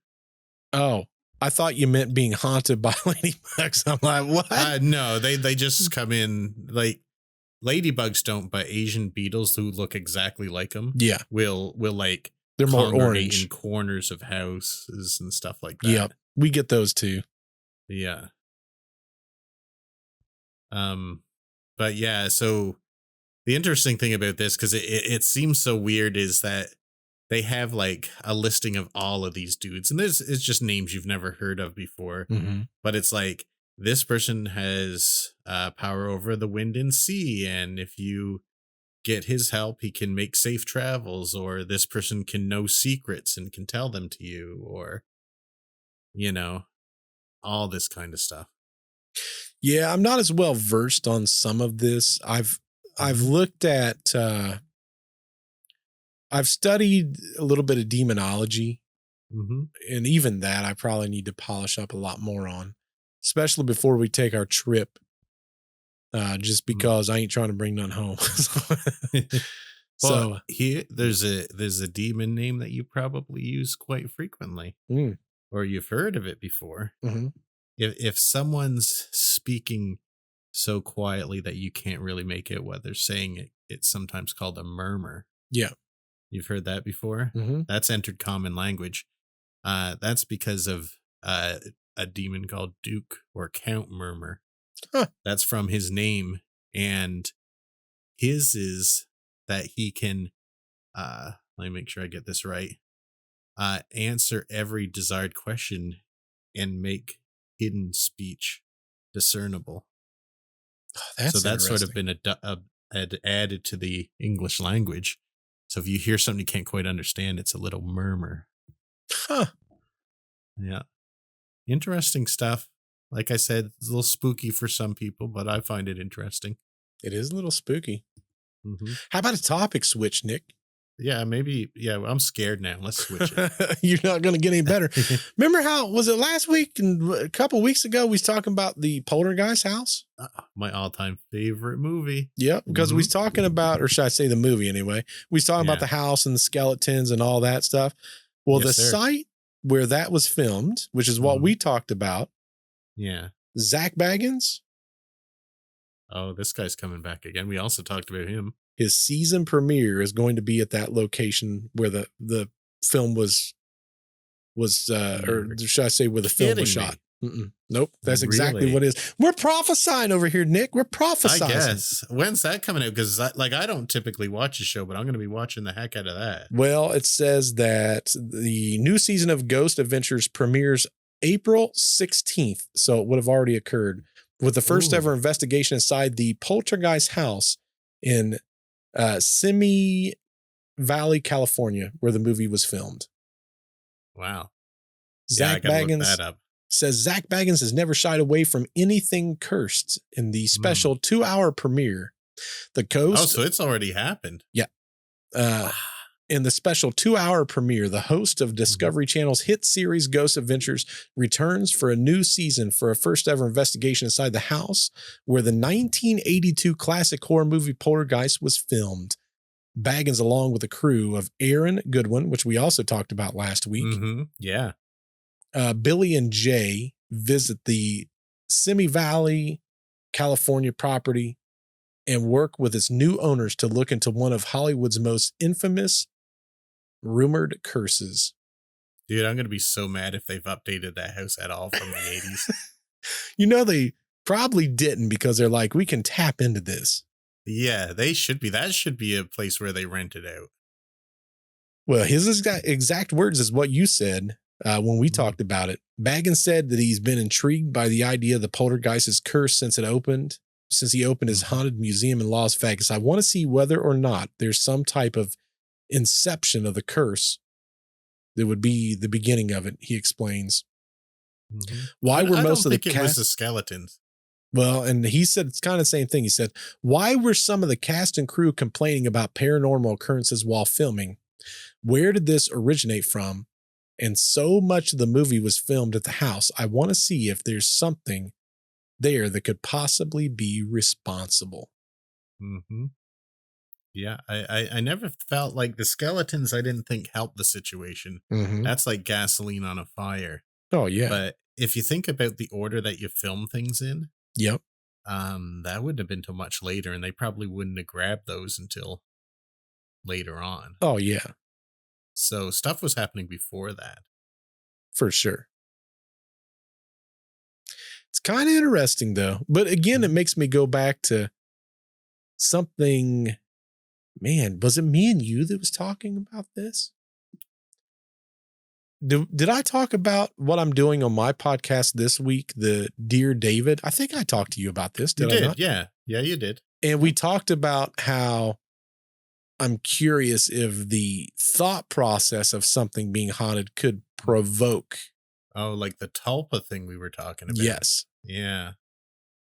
Oh, I thought you meant being haunted by ladybugs. I'm like, what? No, they just come in like ladybugs don't, but Asian beetles who look exactly like them Yeah, will like they're more congregate in orange. corners of houses and stuff like that. Yep, we get those too. Yeah. Um, but yeah, so the interesting thing about this, because it seems so weird, is that they have like a listing of all of these dudes, and this it's just names you've never heard of before, Hmm. but it's like this person has power over the wind and sea, and if you get his help, he can make safe travels, or this person can know secrets and can tell them to you, or you know. all this kind of stuff. Yeah, I'm not as well versed on some of this. I've looked at I've studied a little bit of demonology, and even that I probably need to polish up a lot more on, especially before we take our trip. Just because I ain't trying to bring none home. Well, So here there's a demon name that you probably use quite frequently, or you've heard of it before. If someone's speaking so quietly that you can't really make it what they're saying, it's sometimes called a murmur. Yeah. You've heard that before? That's entered common language. That's because of a demon called Duke or Count Murmur. Huh. That's from his name, and his is that he can let me make sure I get this right. Answer every desired question and make hidden speech discernible. Oh, that's so that's sort of interesting. been added to the English language. So if you hear something you can't quite understand, it's a little murmur. Huh. Yeah. Interesting stuff. Like I said, it's a little spooky for some people, but I find it interesting. It is a little spooky. How about a topic switch, Nick? Yeah, maybe. Yeah, I'm scared now. Let's switch it. You're not going to get any better. Remember how, was it last week and a couple weeks ago, we was talking about the Poltergeist house? My all-time favorite movie. Yep, because we was talking about, or should I say the movie anyway, we was talking about the house and the skeletons and all that stuff. Well, Yes, the sir. site where that was filmed, which is what we talked about. Yeah. Zach Baggins. Oh, this guy's coming back again. We also talked about him. His season premiere is going to be at that location where the film was or should I say where the film was shot? Nope. That's exactly what it is. We're prophesying over here, Nick. We're prophesying. I guess. When's that coming out? Because I don't typically watch a show, but I'm going to be watching the heck out of that. Well, it says that the new season of Ghost Adventures premieres April 16th. So it would have already occurred, with the first ever investigation inside the Poltergeist house in Simi Valley, California, where the movie was filmed. Wow. Zach Baggins look that up. Says Zach Baggins has never shied away from anything cursed in the special 2-hour premiere. The Coast. Oh, so it's already happened. Yeah. In the special 2-hour premiere, the host of Discovery Channel's hit series Ghost Adventures returns for a new season for a first ever investigation inside the house where the 1982 classic horror movie Poltergeist was filmed. Baggins, along with a crew of Aaron Goodwin, which we also talked about last week. Yeah. Billy and Jay visit the Simi Valley, California property and work with its new owners to look into one of Hollywood's most infamous rumored curses. Dude, I'm going to be so mad if they've updated that house at all from the 80s. You know, they probably didn't, because they're like, we can tap into this. Yeah, they should be. That should be a place where they rent it out. Well, his exact words is what you said when we talked about it. Baggins said that he's been intrigued by the idea of the Poltergeist's curse since he opened his haunted museum in Las Vegas. I want to see whether or not there's some type of inception of the curse that would be the beginning of it, he explains. Why were most of the cast? It was the skeletons. Well, and he said it's kind of the same thing. He said, why were some of the cast and crew complaining about paranormal occurrences while filming? Where did this originate from? And so much of the movie was filmed at the house. I want to see if there's something there that could possibly be responsible. Yeah, I never felt like the skeletons, I didn't think helped the situation. That's like gasoline on a fire. Oh, yeah. But if you think about the order that you film things in, yep, that wouldn't have been till much later, and they probably wouldn't have grabbed those until later on. Oh, yeah. So stuff was happening before that. For sure. It's kind of interesting, though. But again, it makes me go back to something. Man, was it me and you that was talking about this? Did I talk about what I'm doing on my podcast this week, the Dear David? I think I talked to you about this. Did I not? Yeah. Yeah, you did. And we talked about how I'm curious if the thought process of something being haunted could provoke Oh, like the tulpa thing we were talking about. Yes. Yeah.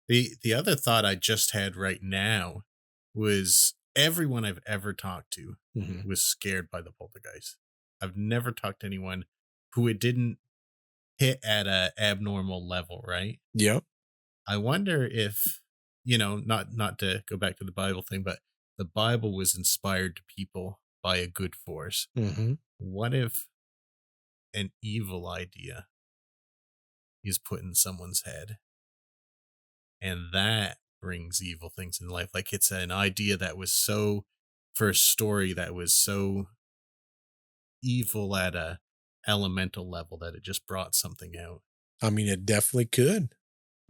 The other thought I just had right now was everyone I've ever talked to Mhm. was scared by the poltergeist. I've never talked to anyone who it didn't hit at a abnormal level, right? Yep. I wonder if, not to go back to the Bible thing, but the Bible was inspired to people by a good force. Mhm. What if an evil idea is put in someone's head and that brings evil things in life? Like it's an idea that was so, for a story that was so evil at a elemental level that it just brought something out. I mean, it definitely could.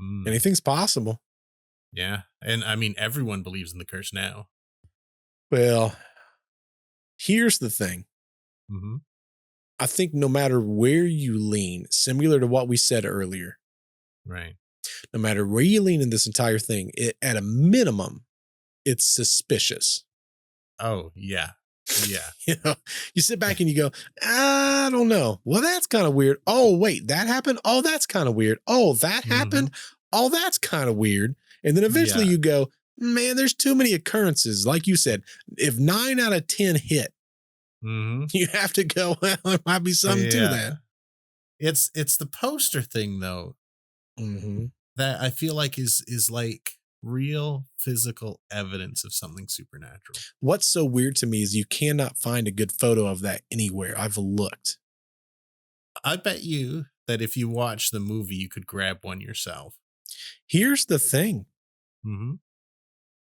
Mm, Anything's possible. yeah. And I mean, everyone believes in the curse now. Well, here's the thing. Hmm. I think no matter where you lean, similar to what we said earlier, Right. no matter where you lean in this entire thing, at a minimum, it's suspicious. Oh, yeah. Yeah. You know, you sit back and you go, I don't know. Well, that's kind of weird. Oh, wait, that happened. Oh, that's kind of weird. Oh, that Hmm. happened. Oh, that's kind of weird. And then eventually Yeah. you go, man, there's too many occurrences. Like you said, if 9 out of 10 hit, Hmm. you have to go, well, there might be something to that. Yeah. It's the poster thing though Hmm. that I feel like is like real physical evidence of something supernatural. What's so weird to me is you cannot find a good photo of that anywhere. I've looked. I bet you that if you watch the movie, you could grab one yourself. Here's the thing. Hmm.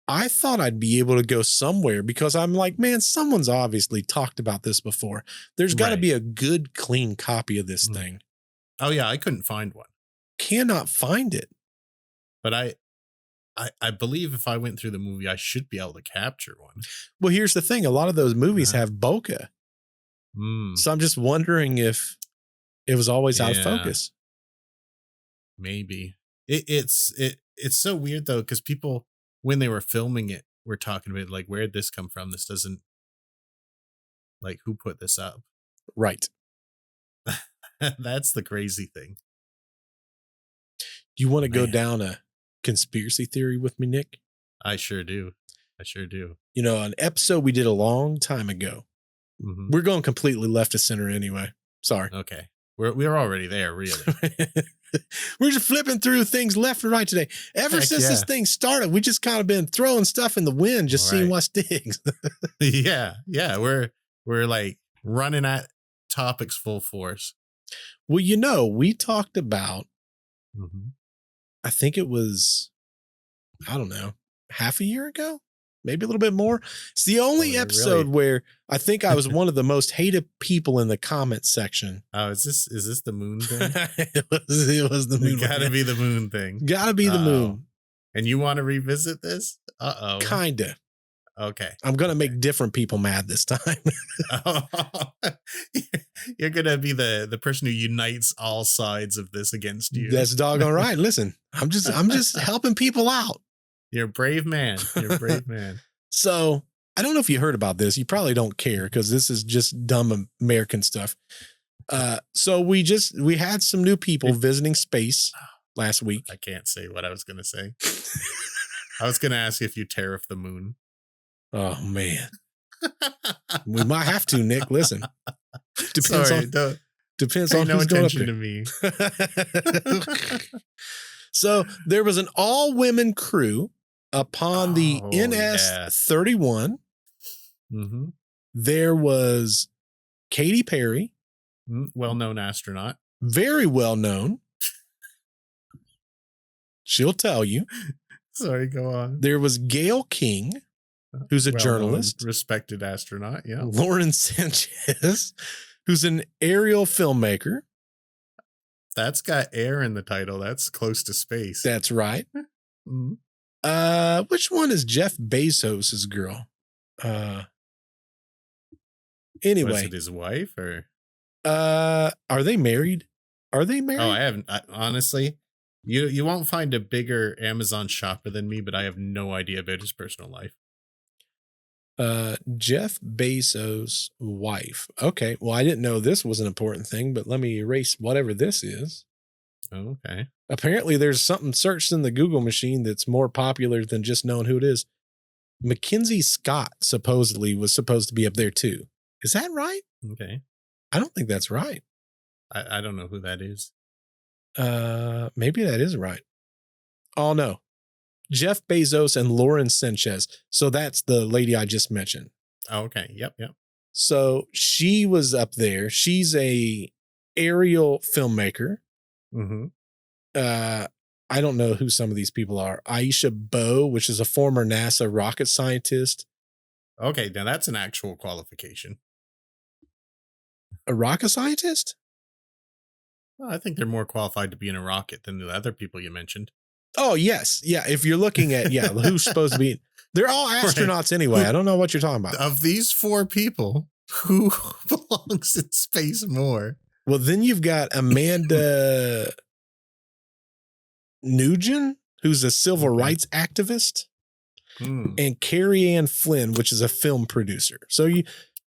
I thought I'd be able to go somewhere because I'm like, man, someone's obviously talked about this before. There's got to Right. be a good, clean copy of this Mm. thing. Oh yeah, I couldn't find one, Cannot find it. but I believe if I went through the movie, I should be able to capture one. Well, here's the thing. A lot of those movies Uh-huh. have bokeh. Mm, So I'm just wondering if it was always out of yeah, focus. maybe it's so weird though because people when they were filming it were talking about like where'd this come from? This doesn't like who put this up. Right. That's the crazy thing. Do you want to go Man, down a conspiracy theory with me, Nick? I sure do. I sure do. You know, an episode we did a long time ago. Hmm. We're going completely left to center anyway. Sorry. Okay. We're already there, really. We're just flipping through things left and right today. Ever Heck since this yeah. thing started, we just kind of been throwing stuff in the wind, just All seeing right. what sticks. Yeah. Yeah. We're like running at topics full force. Well, you know, we talked about, Hmm. I think it was, I don't know, half a year ago, maybe a little bit more. It's the Oh, only you're episode really where I think I was one of the most hated people in the comment section. Oh, is this the moon thing? It was the It moon. gotta be the moon thing. Gotta be the Uh-oh. moon. And you want to revisit this? Uh-oh. Kinda. Okay. I'm going to Okay. make different people mad this time. Oh, you're gonna be the person who unites all sides of this against you. That's doggone right. Listen, I'm just helping people out. You're a brave man. You're a brave man. So I don't know if you heard about this. You probably don't care because this is just dumb American stuff. So we had some new people visiting space last week. I can't say what I was gonna say. I was gonna ask if you tariff the moon. Oh man, we might have to, Nick. Listen, depends Sorry, on don't depends pay on no who's going up attention there. to me. So there was an all-women crew upon the Oh NS yeah. 31. Mm-hmm. There was Katy Perry, Well-known astronaut. very well known. She'll tell you. Sorry, go on. There was Gail King, who's a Well-known, journalist. respected astronaut. Yeah. Lauren Sanchez, who's an aerial filmmaker. That's got air in the title. That's close to space. That's right. Mhm. Which one is Jeff Bezos's girl? Was Anyway, it his wife or? are they married? Are they married? Oh, I haven't. Honestly, you won't find a bigger Amazon shopper than me, but I have no idea about his personal life. Jeff Bezos' wife. Okay. Well, I didn't know this was an important thing, but let me erase whatever this is. Okay. Apparently, there's something searched in the Google machine that's more popular than just knowing who it is. Mackenzie Scott supposedly was supposed to be up there too. Is that right? Okay. I don't think that's right. I don't know who that is. Maybe that is right. Oh, no. Jeff Bezos and Lauren Sanchez. So that's the lady I just mentioned. Oh, okay. Yep. So she was up there. She's a aerial filmmaker. Mm-hmm. I don't know who some of these people are. Aisha Bowe, which is a former NASA rocket scientist. Okay, now that's an actual qualification. A rocket scientist? Well, I think they're more qualified to be in a rocket than the other people you mentioned. Oh, yes. Yeah. If you're looking at, who's supposed to be, they're all astronauts anyway. I don't know what you're talking about. Of these 4 people, who belongs in space more? Well, then you've got Amanda Nugent, who's a civil rights activist, and Carrie Ann Flynn, which is a film producer. So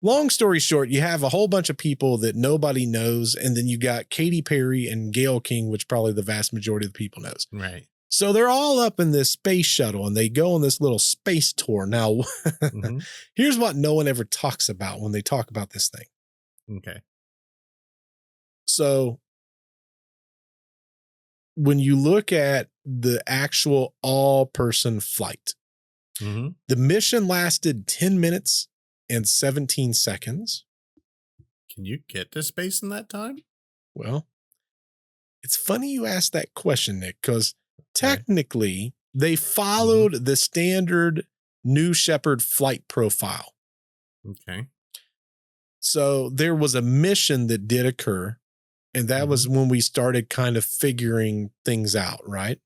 long story short, you have a whole bunch of people that nobody knows. And then you got Katy Perry and Gayle King, which probably the vast majority of the people knows. Right. So they're all up in this space shuttle and they go on this little space tour. Now, here's what no one ever talks about when they talk about this thing. Okay. So when you look at the actual all-person flight, the mission lasted 10 minutes and 17 seconds. Can you get to space in that time? Well, it's funny you asked that question, Nick, because technically they followed the standard New Shepard flight profile. Okay. So there was a mission that did occur, and that was when we started kind of figuring things out, right?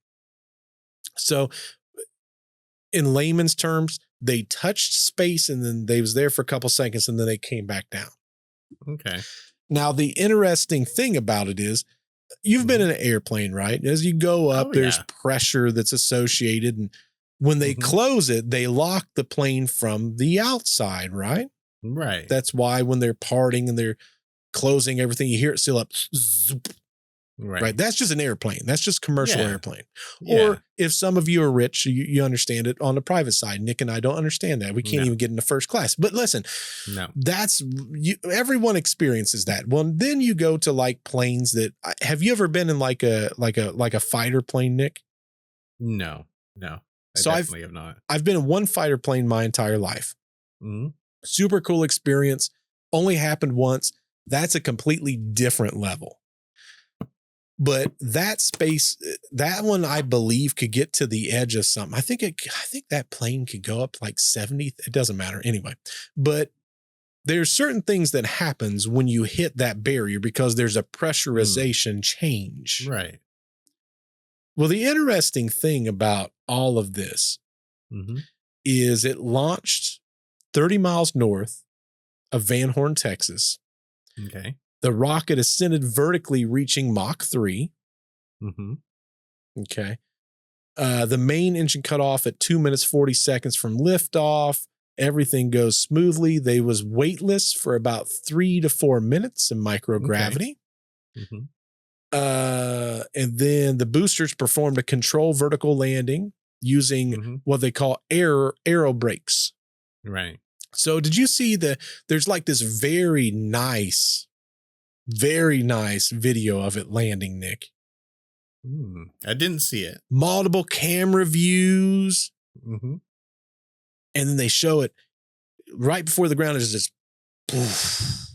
So in layman's terms, they touched space and then they was there for a couple seconds and then they came back down. Okay. Now, the interesting thing about it is you've been in an airplane, right? As you go up, there's pressure that's associated. And when they close it, they lock the plane from the outside, right? Right. That's why when they're parting and they're closing everything, you hear it still up. Zoop, right. That's just an airplane. That's just commercial airplane. Or if some of you are rich, you understand it on the private side. Nick and I don't understand that. We can't even get into first class. But listen, everyone experiences that. Well, then you go to like planes that have you ever been in like a fighter plane, Nick? No. I definitely have not. I've been in one fighter plane my entire life. Super cool experience. Only happened once. That's a completely different level. But that space, that one, I believe, could get to the edge of something. I think that plane could go up like 70. It doesn't matter anyway. But there's certain things that happens when you hit that barrier because there's a pressurization change. Right. Well, the interesting thing about all of this is it launched 30 miles north of Van Horn, Texas. Okay. The rocket ascended vertically, reaching Mach 3. Okay. The main engine cut off at 2 minutes, 40 seconds from liftoff. Everything goes smoothly. They was weightless for about 3 to 4 minutes in microgravity. And then the boosters performed a control vertical landing using what they call aero brakes. Right. So did you see there's like this very nice video of it landing, Nick? I didn't see it. Multiple camera views. And then they show it right before the ground is just poof,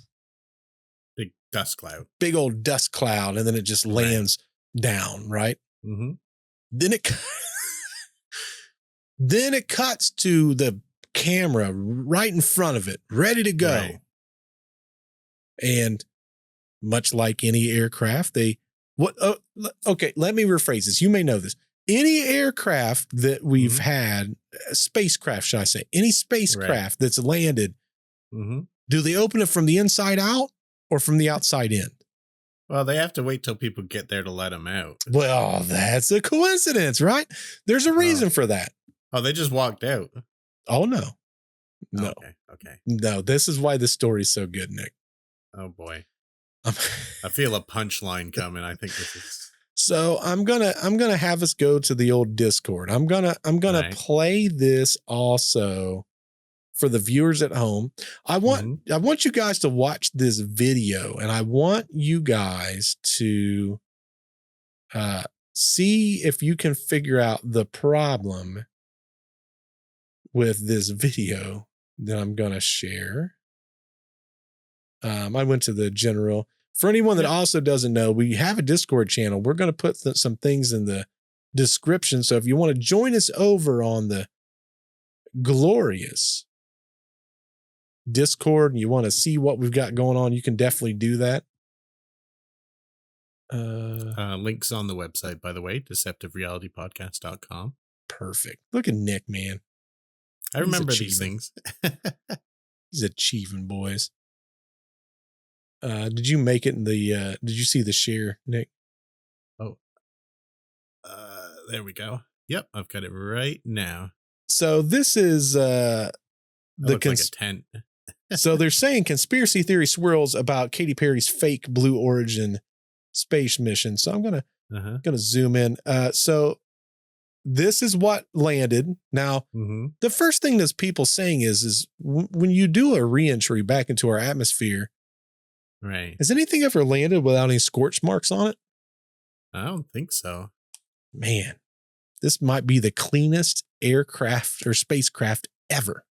big dust cloud. Big old dust cloud. And then it just lands down, right? Then it cuts to the camera right in front of it, ready to go. Right. And much like any aircraft, okay, let me rephrase this. You may know this. Any aircraft that we've had, spacecraft, should I say, any spacecraft that's landed, do they open it from the inside out or from the outside in? Well, they have to wait till people get there to let them out. Well, that's a coincidence, right? There's a reason for that. Oh, they just walked out. Oh, no. No. Okay. No, this is why the story's so good, Nick. Oh boy. I feel a punchline coming. I think this is So I'm gonna have us go to the old Discord. I'm gonna Right. play this also for the viewers at home. I want you guys to watch this video, and I want you guys to see if you can figure out the problem with this video that I'm gonna share. I went to the general. For anyone that also doesn't know, we have a Discord channel. We're going to put some things in the description. So if you want to join us over on the glorious Discord and you want to see what we've got going on, you can definitely do that. links on the website, by the way, deceptiverealitypodcast.com. Perfect. Look at Nick, man. I remember these things. He's achieving, boys. Did you make it in the did you see the share, Nick? Oh, there we go. Yep, I've got it right now. So this is the like a tent. So they're saying conspiracy theory swirls about Katy Perry's fake Blue Origin space mission. So I'm gonna zoom in. So this is what landed. Now, the first thing that's people saying is when you do a reentry back into our atmosphere, right? Has anything ever landed without any scorch marks on it? I don't think so. Man, this might be the cleanest aircraft or spacecraft ever.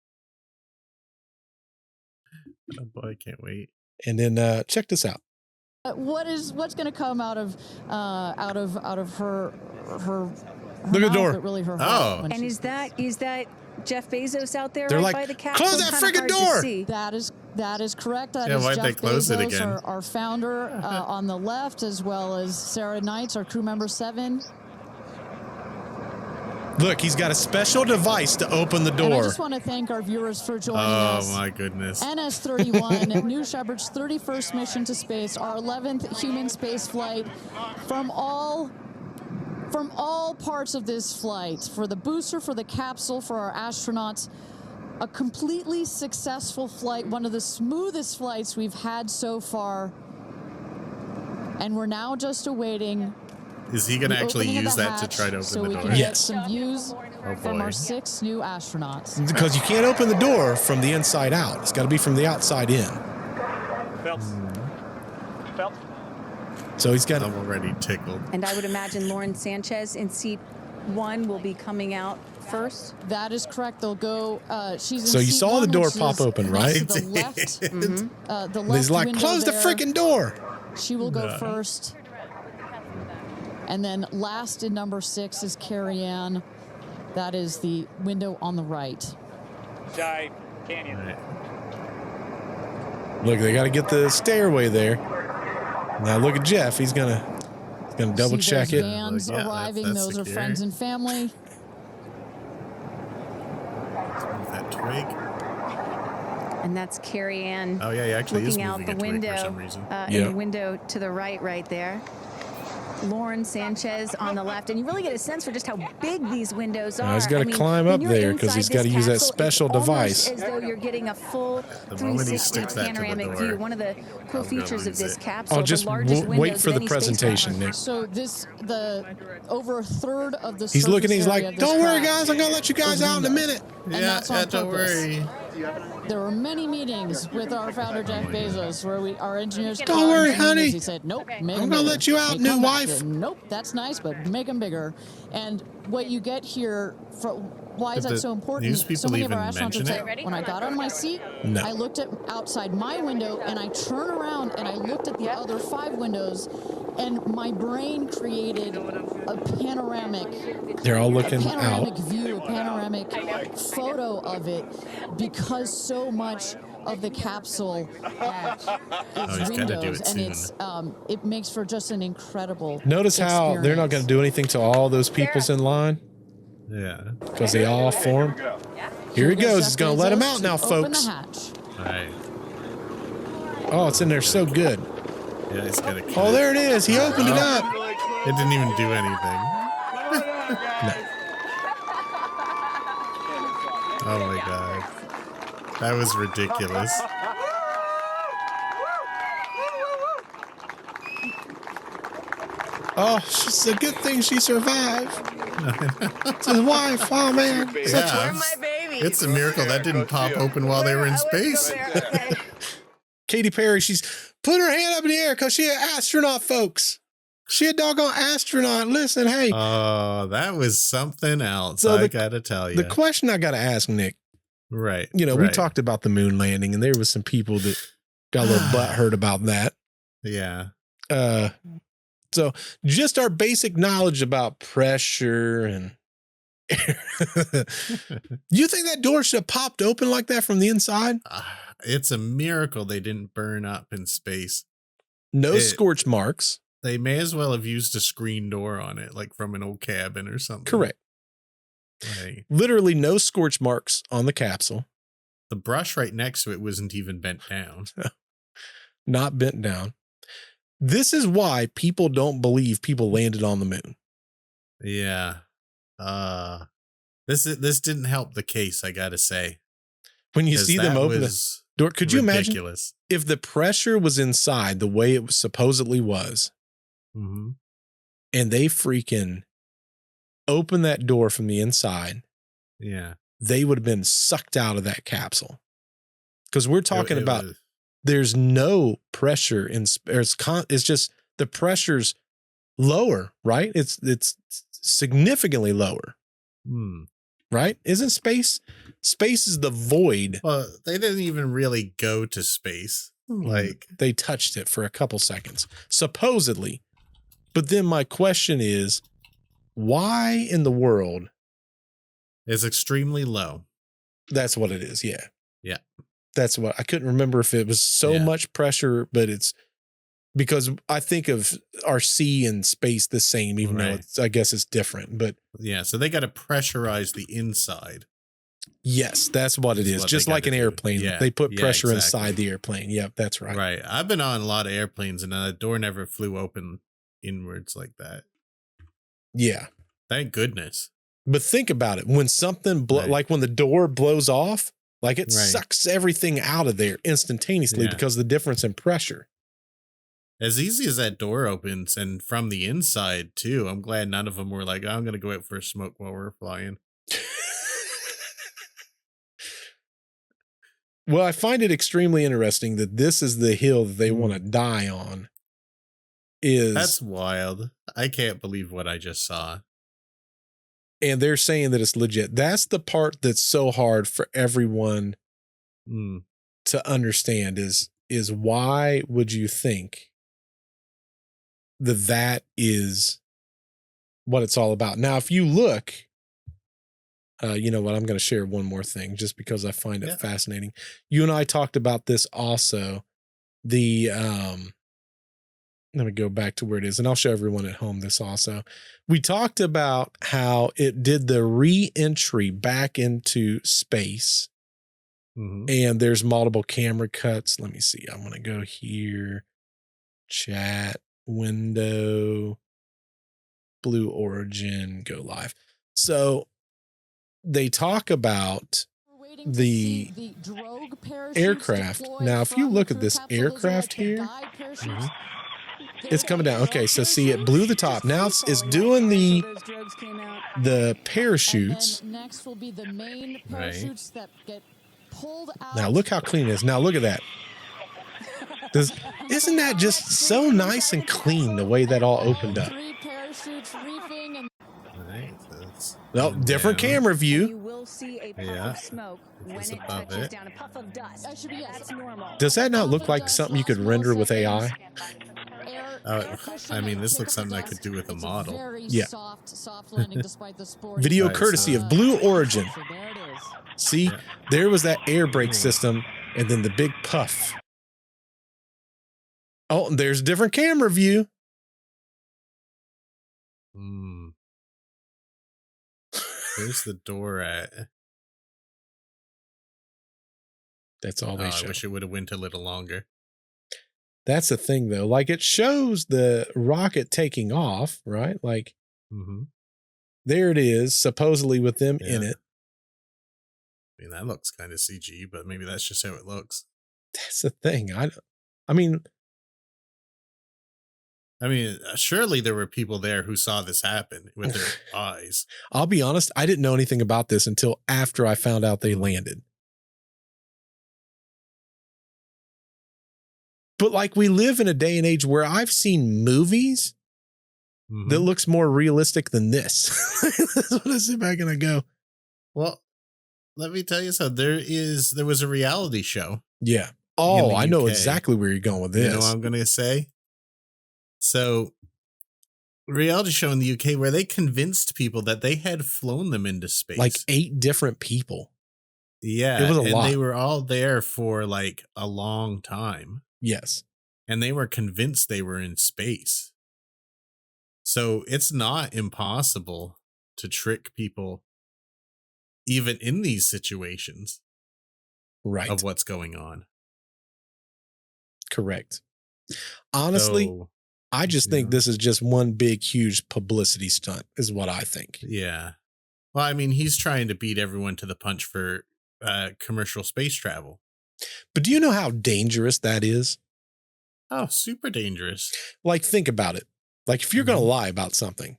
Oh boy, I can't wait. And then check this out. What's going to come out of her Look at the door. really her heart. And is that Jeff Bezos out there? They're right like, by the capsule? close that freaking door. That is correct. That yeah, is why'd Jeff they close Bezos, it again? Our founder on the left, as well as Sarah Knights, our crew member 7. Look, he's got a special device to open the door. And I just want to thank our viewers for joining us. Oh my goodness. NS-31, New Shepard's 31st mission to space, our 11th human space flight. From all parts of this flight, for the booster, for the capsule, for our astronauts, a completely successful flight, one of the smoothest flights we've had so far. And we're now just awaiting. Is he going to actually use that to try to open the door? So we can get some views from our 6 new astronauts. Because you can't open the door from the inside out. It's got to be from the outside in. Felt. So he's got. I'm already tickled. And I would imagine Lauren Sanchez in seat 1 will be coming out first. That is correct. They'll go. She's in so you seat saw 1, the door which pop is open, right? to the left. The left He's like, window close the there. freaking door. She will go first. And then last in number 6 is Carrie Ann. That is the window on the right. Sky Canyon. Right. Look, they got to get the stairway there. Now look at Jeff. He's gonna double check those it. Vans Yeah, arriving. that's Those are secure. friends and family. Move that twig. And that's Carrie Ann Oh yeah, he actually is looking out moving the a twig window. for some reason. In the window to the right there. Lauren Sanchez on the left, and you really get a sense for just how big these windows are. Now he's got to climb up there because he's got to use that special device. As though you're getting a full The moment he 360 sticks that to the panoramic door, view. One of the cool I'm gonna features of lose this it. capsule. Oh, just the largest wait windows for of the any presentation, spacecraft. Nick. So the over a third of the He's looking. surface He's area like, of this "Don't worry, craft guys. I'm gonna let you guys is out in a windows. minute." And Yeah, that's on don't purpose. worry. There were many meetings with our founder Jeff Bezos where our engineers. Don't worry, honey. He said, "Nope, make I'm them gonna bigger." let you out, They new come back, wife. said, "Nope, that's nice, but make them bigger." And what you get here, why is Did that the so important? news So people many of our even astronauts mention would say, it? when I got on my seat, No. I looked at outside my window and I turned around and I looked at the other 5 windows, and my brain created a panoramic. They're all looking panoramic out. view, a panoramic photo of it, because so much of the capsule is he's gotta do windows, it and soon. it makes for just an incredible. Notice how they're not going to do anything to all those people's in line Yeah. because they all form. Here he goes. He's going to let him out now, Open folks. the hatch. All right. Oh, it's in there so good. Yeah, he's got to. Oh, there it is. He opened it up. It didn't even do anything. No. Oh my god. That was ridiculous. Oh, it's a good thing she survived. It's his wife. Oh, man. Yeah. It's a miracle that didn't pop open while they were in space. Katy Perry, she's put her hand up in the air because she an astronaut, folks. She a doggone astronaut. Listen, hey. Oh, that was something else. So I gotta tell you. The question I gotta ask, Nick. Right. You know, we talked about the moon landing, and there was some people that got a little butthurt about that. Yeah. So just our basic knowledge about pressure and you think that door should have popped open like that from the inside? It's a miracle they didn't burn up in space. No scorch marks. They may as well have used a screen door on it, like from an old cabin or something. Correct. Like, literally no scorch marks on the capsule. The brush right next to it wasn't even bent down. Not bent down. This is why people don't believe people landed on the moon. Yeah. This didn't help the case, I gotta say. When you see them open the door, could you imagine if the pressure was inside the way it supposedly was, and they freaking open that door from the inside? Yeah. They would have been sucked out of that capsule. Because we're talking about there's no pressure in it's just the pressure's lower, right? It's significantly lower. Right? Isn't space is the void. Well, they didn't even really go to space. Like they touched it for a couple seconds, supposedly. But then my question is, why in the world? It's extremely low. That's what it is. Yeah. Yeah. That's what I couldn't remember if it was so much pressure, but it's because I think of our sea and space the same, even though I guess it's different. But yeah, so they got to pressurize the inside. Yes, that's what it is. Just like an airplane, they put pressure inside the airplane. Yep, that's right. Right. I've been on a lot of airplanes, and the door never flew open inwards like that. Yeah. Thank goodness. But think about it. When something like when the door blows off, like it sucks everything out of there instantaneously because of the difference in pressure. As easy as that door opens, and from the inside too, I'm glad none of them were like, I'm going to go out for a smoke while we're flying. Well, I find it extremely interesting that this is the hill that they want to die on. That's wild. I can't believe what I just saw. And they're saying that it's legit. That's the part that's so hard for everyone to understand is why would you think that is what it's all about? Now, if you look, you know what, I'm going to share one more thing just because I find it fascinating. You and I talked about this also. Let me go back to where it is, and I'll show everyone at home this also. We talked about how it did the re-entry back into space, and there's multiple camera cuts. Let me see. I'm going to go here, chat, window, Blue Origin, go live. So they talk about the aircraft. Now, if you look at this aircraft here, it's coming down. Okay, so see, it blew the top. Now it's doing the parachutes. Next will be the main parachutes that get pulled out. Now look how clean it is. Now look at that. Isn't that just so nice and clean the way that all opened up? Well, different camera view. You will see a puff of smoke when it touches down, a puff of dust. That's normal. Does that not look like something you could render with AI? I mean, this looks something I could do with a model. Yeah. Video courtesy of Blue Origin. See, there was that air brake system, and then the big puff. Oh, and there's a different camera view. Where's the door at? That's all they show. I wish it would have went a little longer. That's the thing, though. Like, it shows the rocket taking off, right? Like, there it is, supposedly with them in it. I mean, that looks kind of CG, but maybe that's just how it looks. That's the thing. I mean, surely there were people there who saw this happen with their eyes. I'll be honest, I didn't know anything about this until after I found out they landed. But like, we live in a day and age where I've seen movies that looks more realistic than this. That's what I sit back and I go, well, let me tell you something. There was a reality show. Yeah. Oh, I know exactly where you're going with this. You know what I'm going to say? So, reality show in the UK where they convinced people that they had flown them into space. Like 8 different people. Yeah. It was a lot. They were all there for like a long time. Yes. And they were convinced they were in space. So it's not impossible to trick people even in these situations. Right. Of what's going on. Correct. Honestly, I just think this is just one big, huge publicity stunt is what I think. Yeah. Well, I mean, he's trying to beat everyone to the punch for commercial space travel. But do you know how dangerous that is? Oh, super dangerous. Like, think about it. Like, if you're going to lie about something,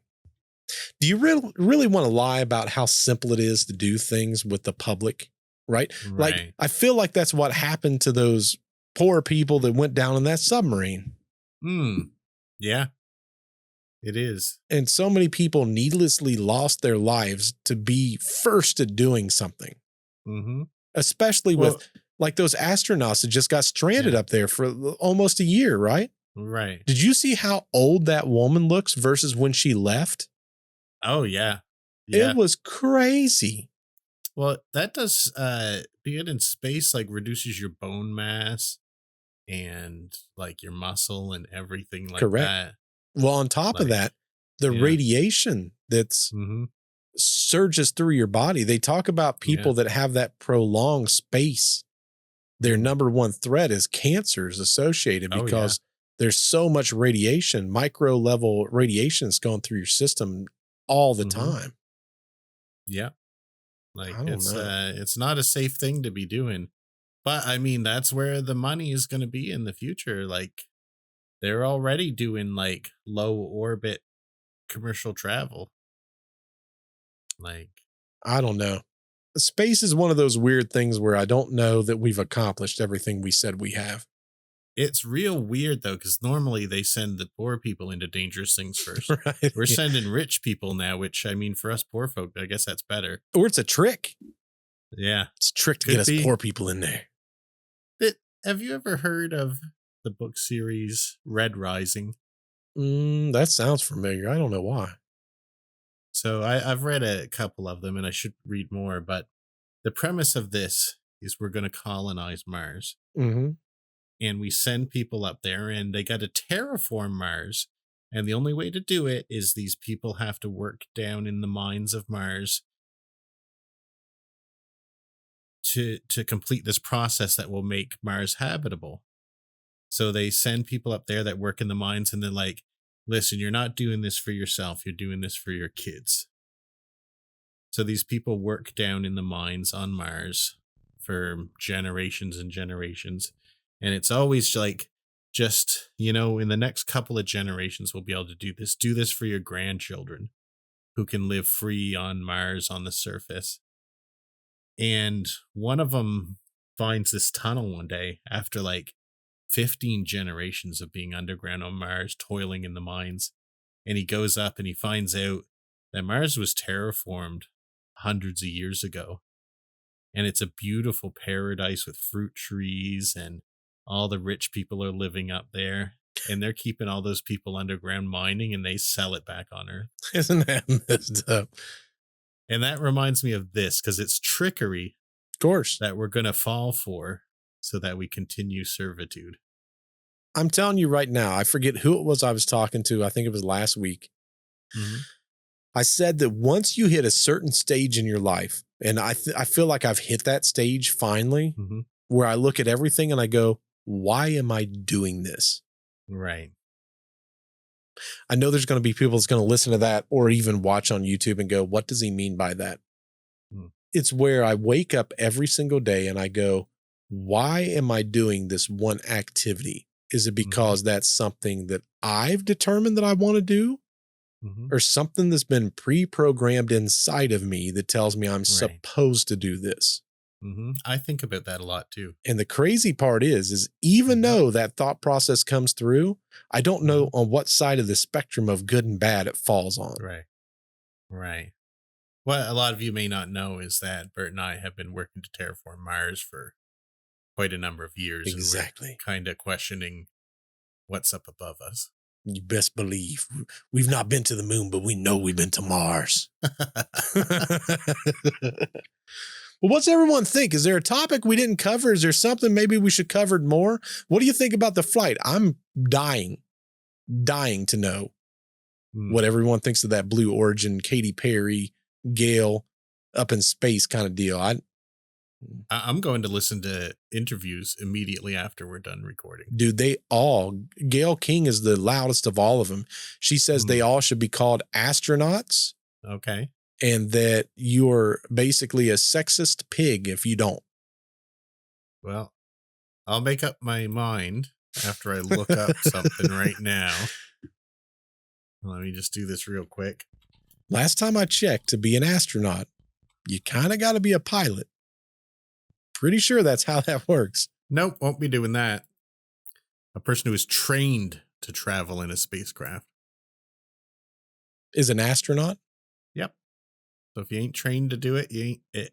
do you really want to lie about how simple it is to do things with the public? Right? Like, I feel like that's what happened to those poor people that went down in that submarine. Yeah, it is. And so many people needlessly lost their lives to be first at doing something. Especially with like those astronauts that just got stranded up there for almost a year, right? Right. Did you see how old that woman looks versus when she left? Oh, yeah. It was crazy. Well, that does, being in space, like, reduces your bone mass and, like, your muscle and everything like that. Well, on top of that, the radiation that's surges through your body. They talk about people that have that prolonged space. Their number one threat is cancers associated because there's so much radiation, micro level radiation that's going through your system all the time. Yeah. Like, it's not a safe thing to be doing. But I mean, that's where the money is going to be in the future. Like, they're already doing like low orbit commercial travel. Like, I don't know. Space is one of those weird things where I don't know that we've accomplished everything we said we have. It's real weird though, because normally they send the poor people into dangerous things first. We're sending rich people now, which, I mean, for us poor folk, I guess that's better. Or it's a trick. Yeah. It's a trick to get us poor people in there. But have you ever heard of the book series Red Rising? That sounds familiar. I don't know why. So I've read a couple of them and I should read more, but the premise of this is we're going to colonize Mars. And we send people up there and they got to terraform Mars. And the only way to do it is these people have to work down in the mines of Mars to complete this process that will make Mars habitable. So they send people up there that work in the mines and they're like, listen, you're not doing this for yourself. You're doing this for your kids. So these people work down in the mines on Mars for generations and generations. And it's always like, just, you know, in the next couple of generations, we'll be able to do this. Do this for your grandchildren who can live free on Mars on the surface. And one of them finds this tunnel one day after like 15 generations of being underground on Mars, toiling in the mines. And he goes up and he finds out that Mars was terraformed hundreds of years ago. And it's a beautiful paradise with fruit trees and all the rich people are living up there. And they're keeping all those people underground mining and they sell it back on Earth. Isn't that messed up? And that reminds me of this because it's trickery. Of course. That we're going to fall for so that we continue servitude. I'm telling you right now, I forget who it was I was talking to. I think it was last week. I said that once you hit a certain stage in your life, and I feel like I've hit that stage finally, where I look at everything and I go, why am I doing this? Right. I know there's going to be people that's going to listen to that or even watch on YouTube and go, what does he mean by that? it's where I wake up every single day and I go, why am I doing this one activity? Is it because that's something that I've determined that I want to do? Or something that's been pre-programmed inside of me that tells me I'm supposed to do this? I think about that a lot too. And the crazy part is even though that thought process comes through, I don't know on what side of the spectrum of good and bad it falls on. Right. What a lot of you may not know is that Bert and I have been working to terraform Mars for quite a number of years. Exactly. And we're kind of questioning what's up above us. You best believe we've not been to the moon, but we know we've been to Mars. Well, what's everyone think? Is there a topic we didn't cover? Is there something maybe we should cover more? What do you think about the flight? I'm dying to know what everyone thinks of that Blue Origin, Katy Perry, Gale up in space kind of deal. I'm going to listen to interviews immediately after we're done recording. Dude, Gail King is the loudest of all of them. She says they all should be called astronauts. Okay. And that you're basically a sexist pig if you don't. Well, I'll make up my mind after I look up something right now. Let me just do this real quick. Last time I checked, to be an astronaut, you kind of got to be a pilot. Pretty sure that's how that works. Nope, won't be doing that. A person who is trained to travel in a spacecraft is an astronaut? Yep. So if you ain't trained to do it, you ain't it.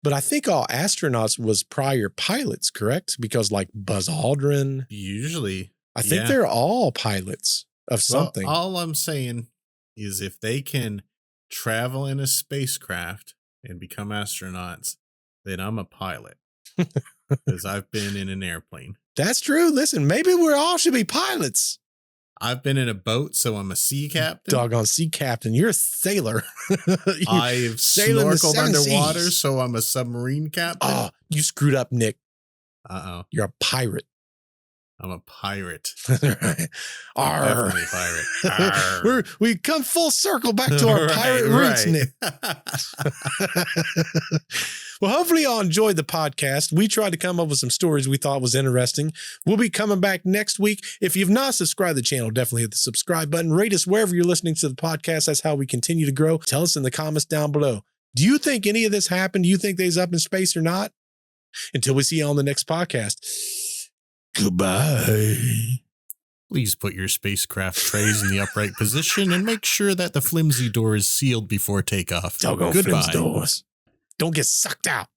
But I think all astronauts was prior pilots, correct? Because like Buzz Aldrin. Usually. I think they're all pilots of something. Well, all I'm saying is if they can travel in a spacecraft and become astronauts, then I'm a pilot. Because I've been in an airplane. That's true. Listen, maybe we all should be pilots. I've been in a boat, so I'm a sea captain. Doggone sea captain. You're a sailor. I've snorkeled underwater, so I'm a submarine captain. Oh, you screwed up, Nick. Uh-oh. You're a pirate. I'm a pirate. Right. Definitely a pirate. We come full circle back to our pirate roots, Nick. Well, hopefully y'all enjoyed the podcast. We tried to come up with some stories we thought was interesting. We'll be coming back next week. If you've not subscribed to the channel, definitely hit the subscribe button. Rate us wherever you're listening to the podcast. That's how we continue to grow. Tell us in the comments down below. Do you think any of this happened? Do you think they's up in space or not? Until we see you on the next podcast. Goodbye. Please put your spacecraft trays in the upright position and make sure that the flimsy door is sealed before takeoff. Doggone flimsy doors. Don't get sucked out.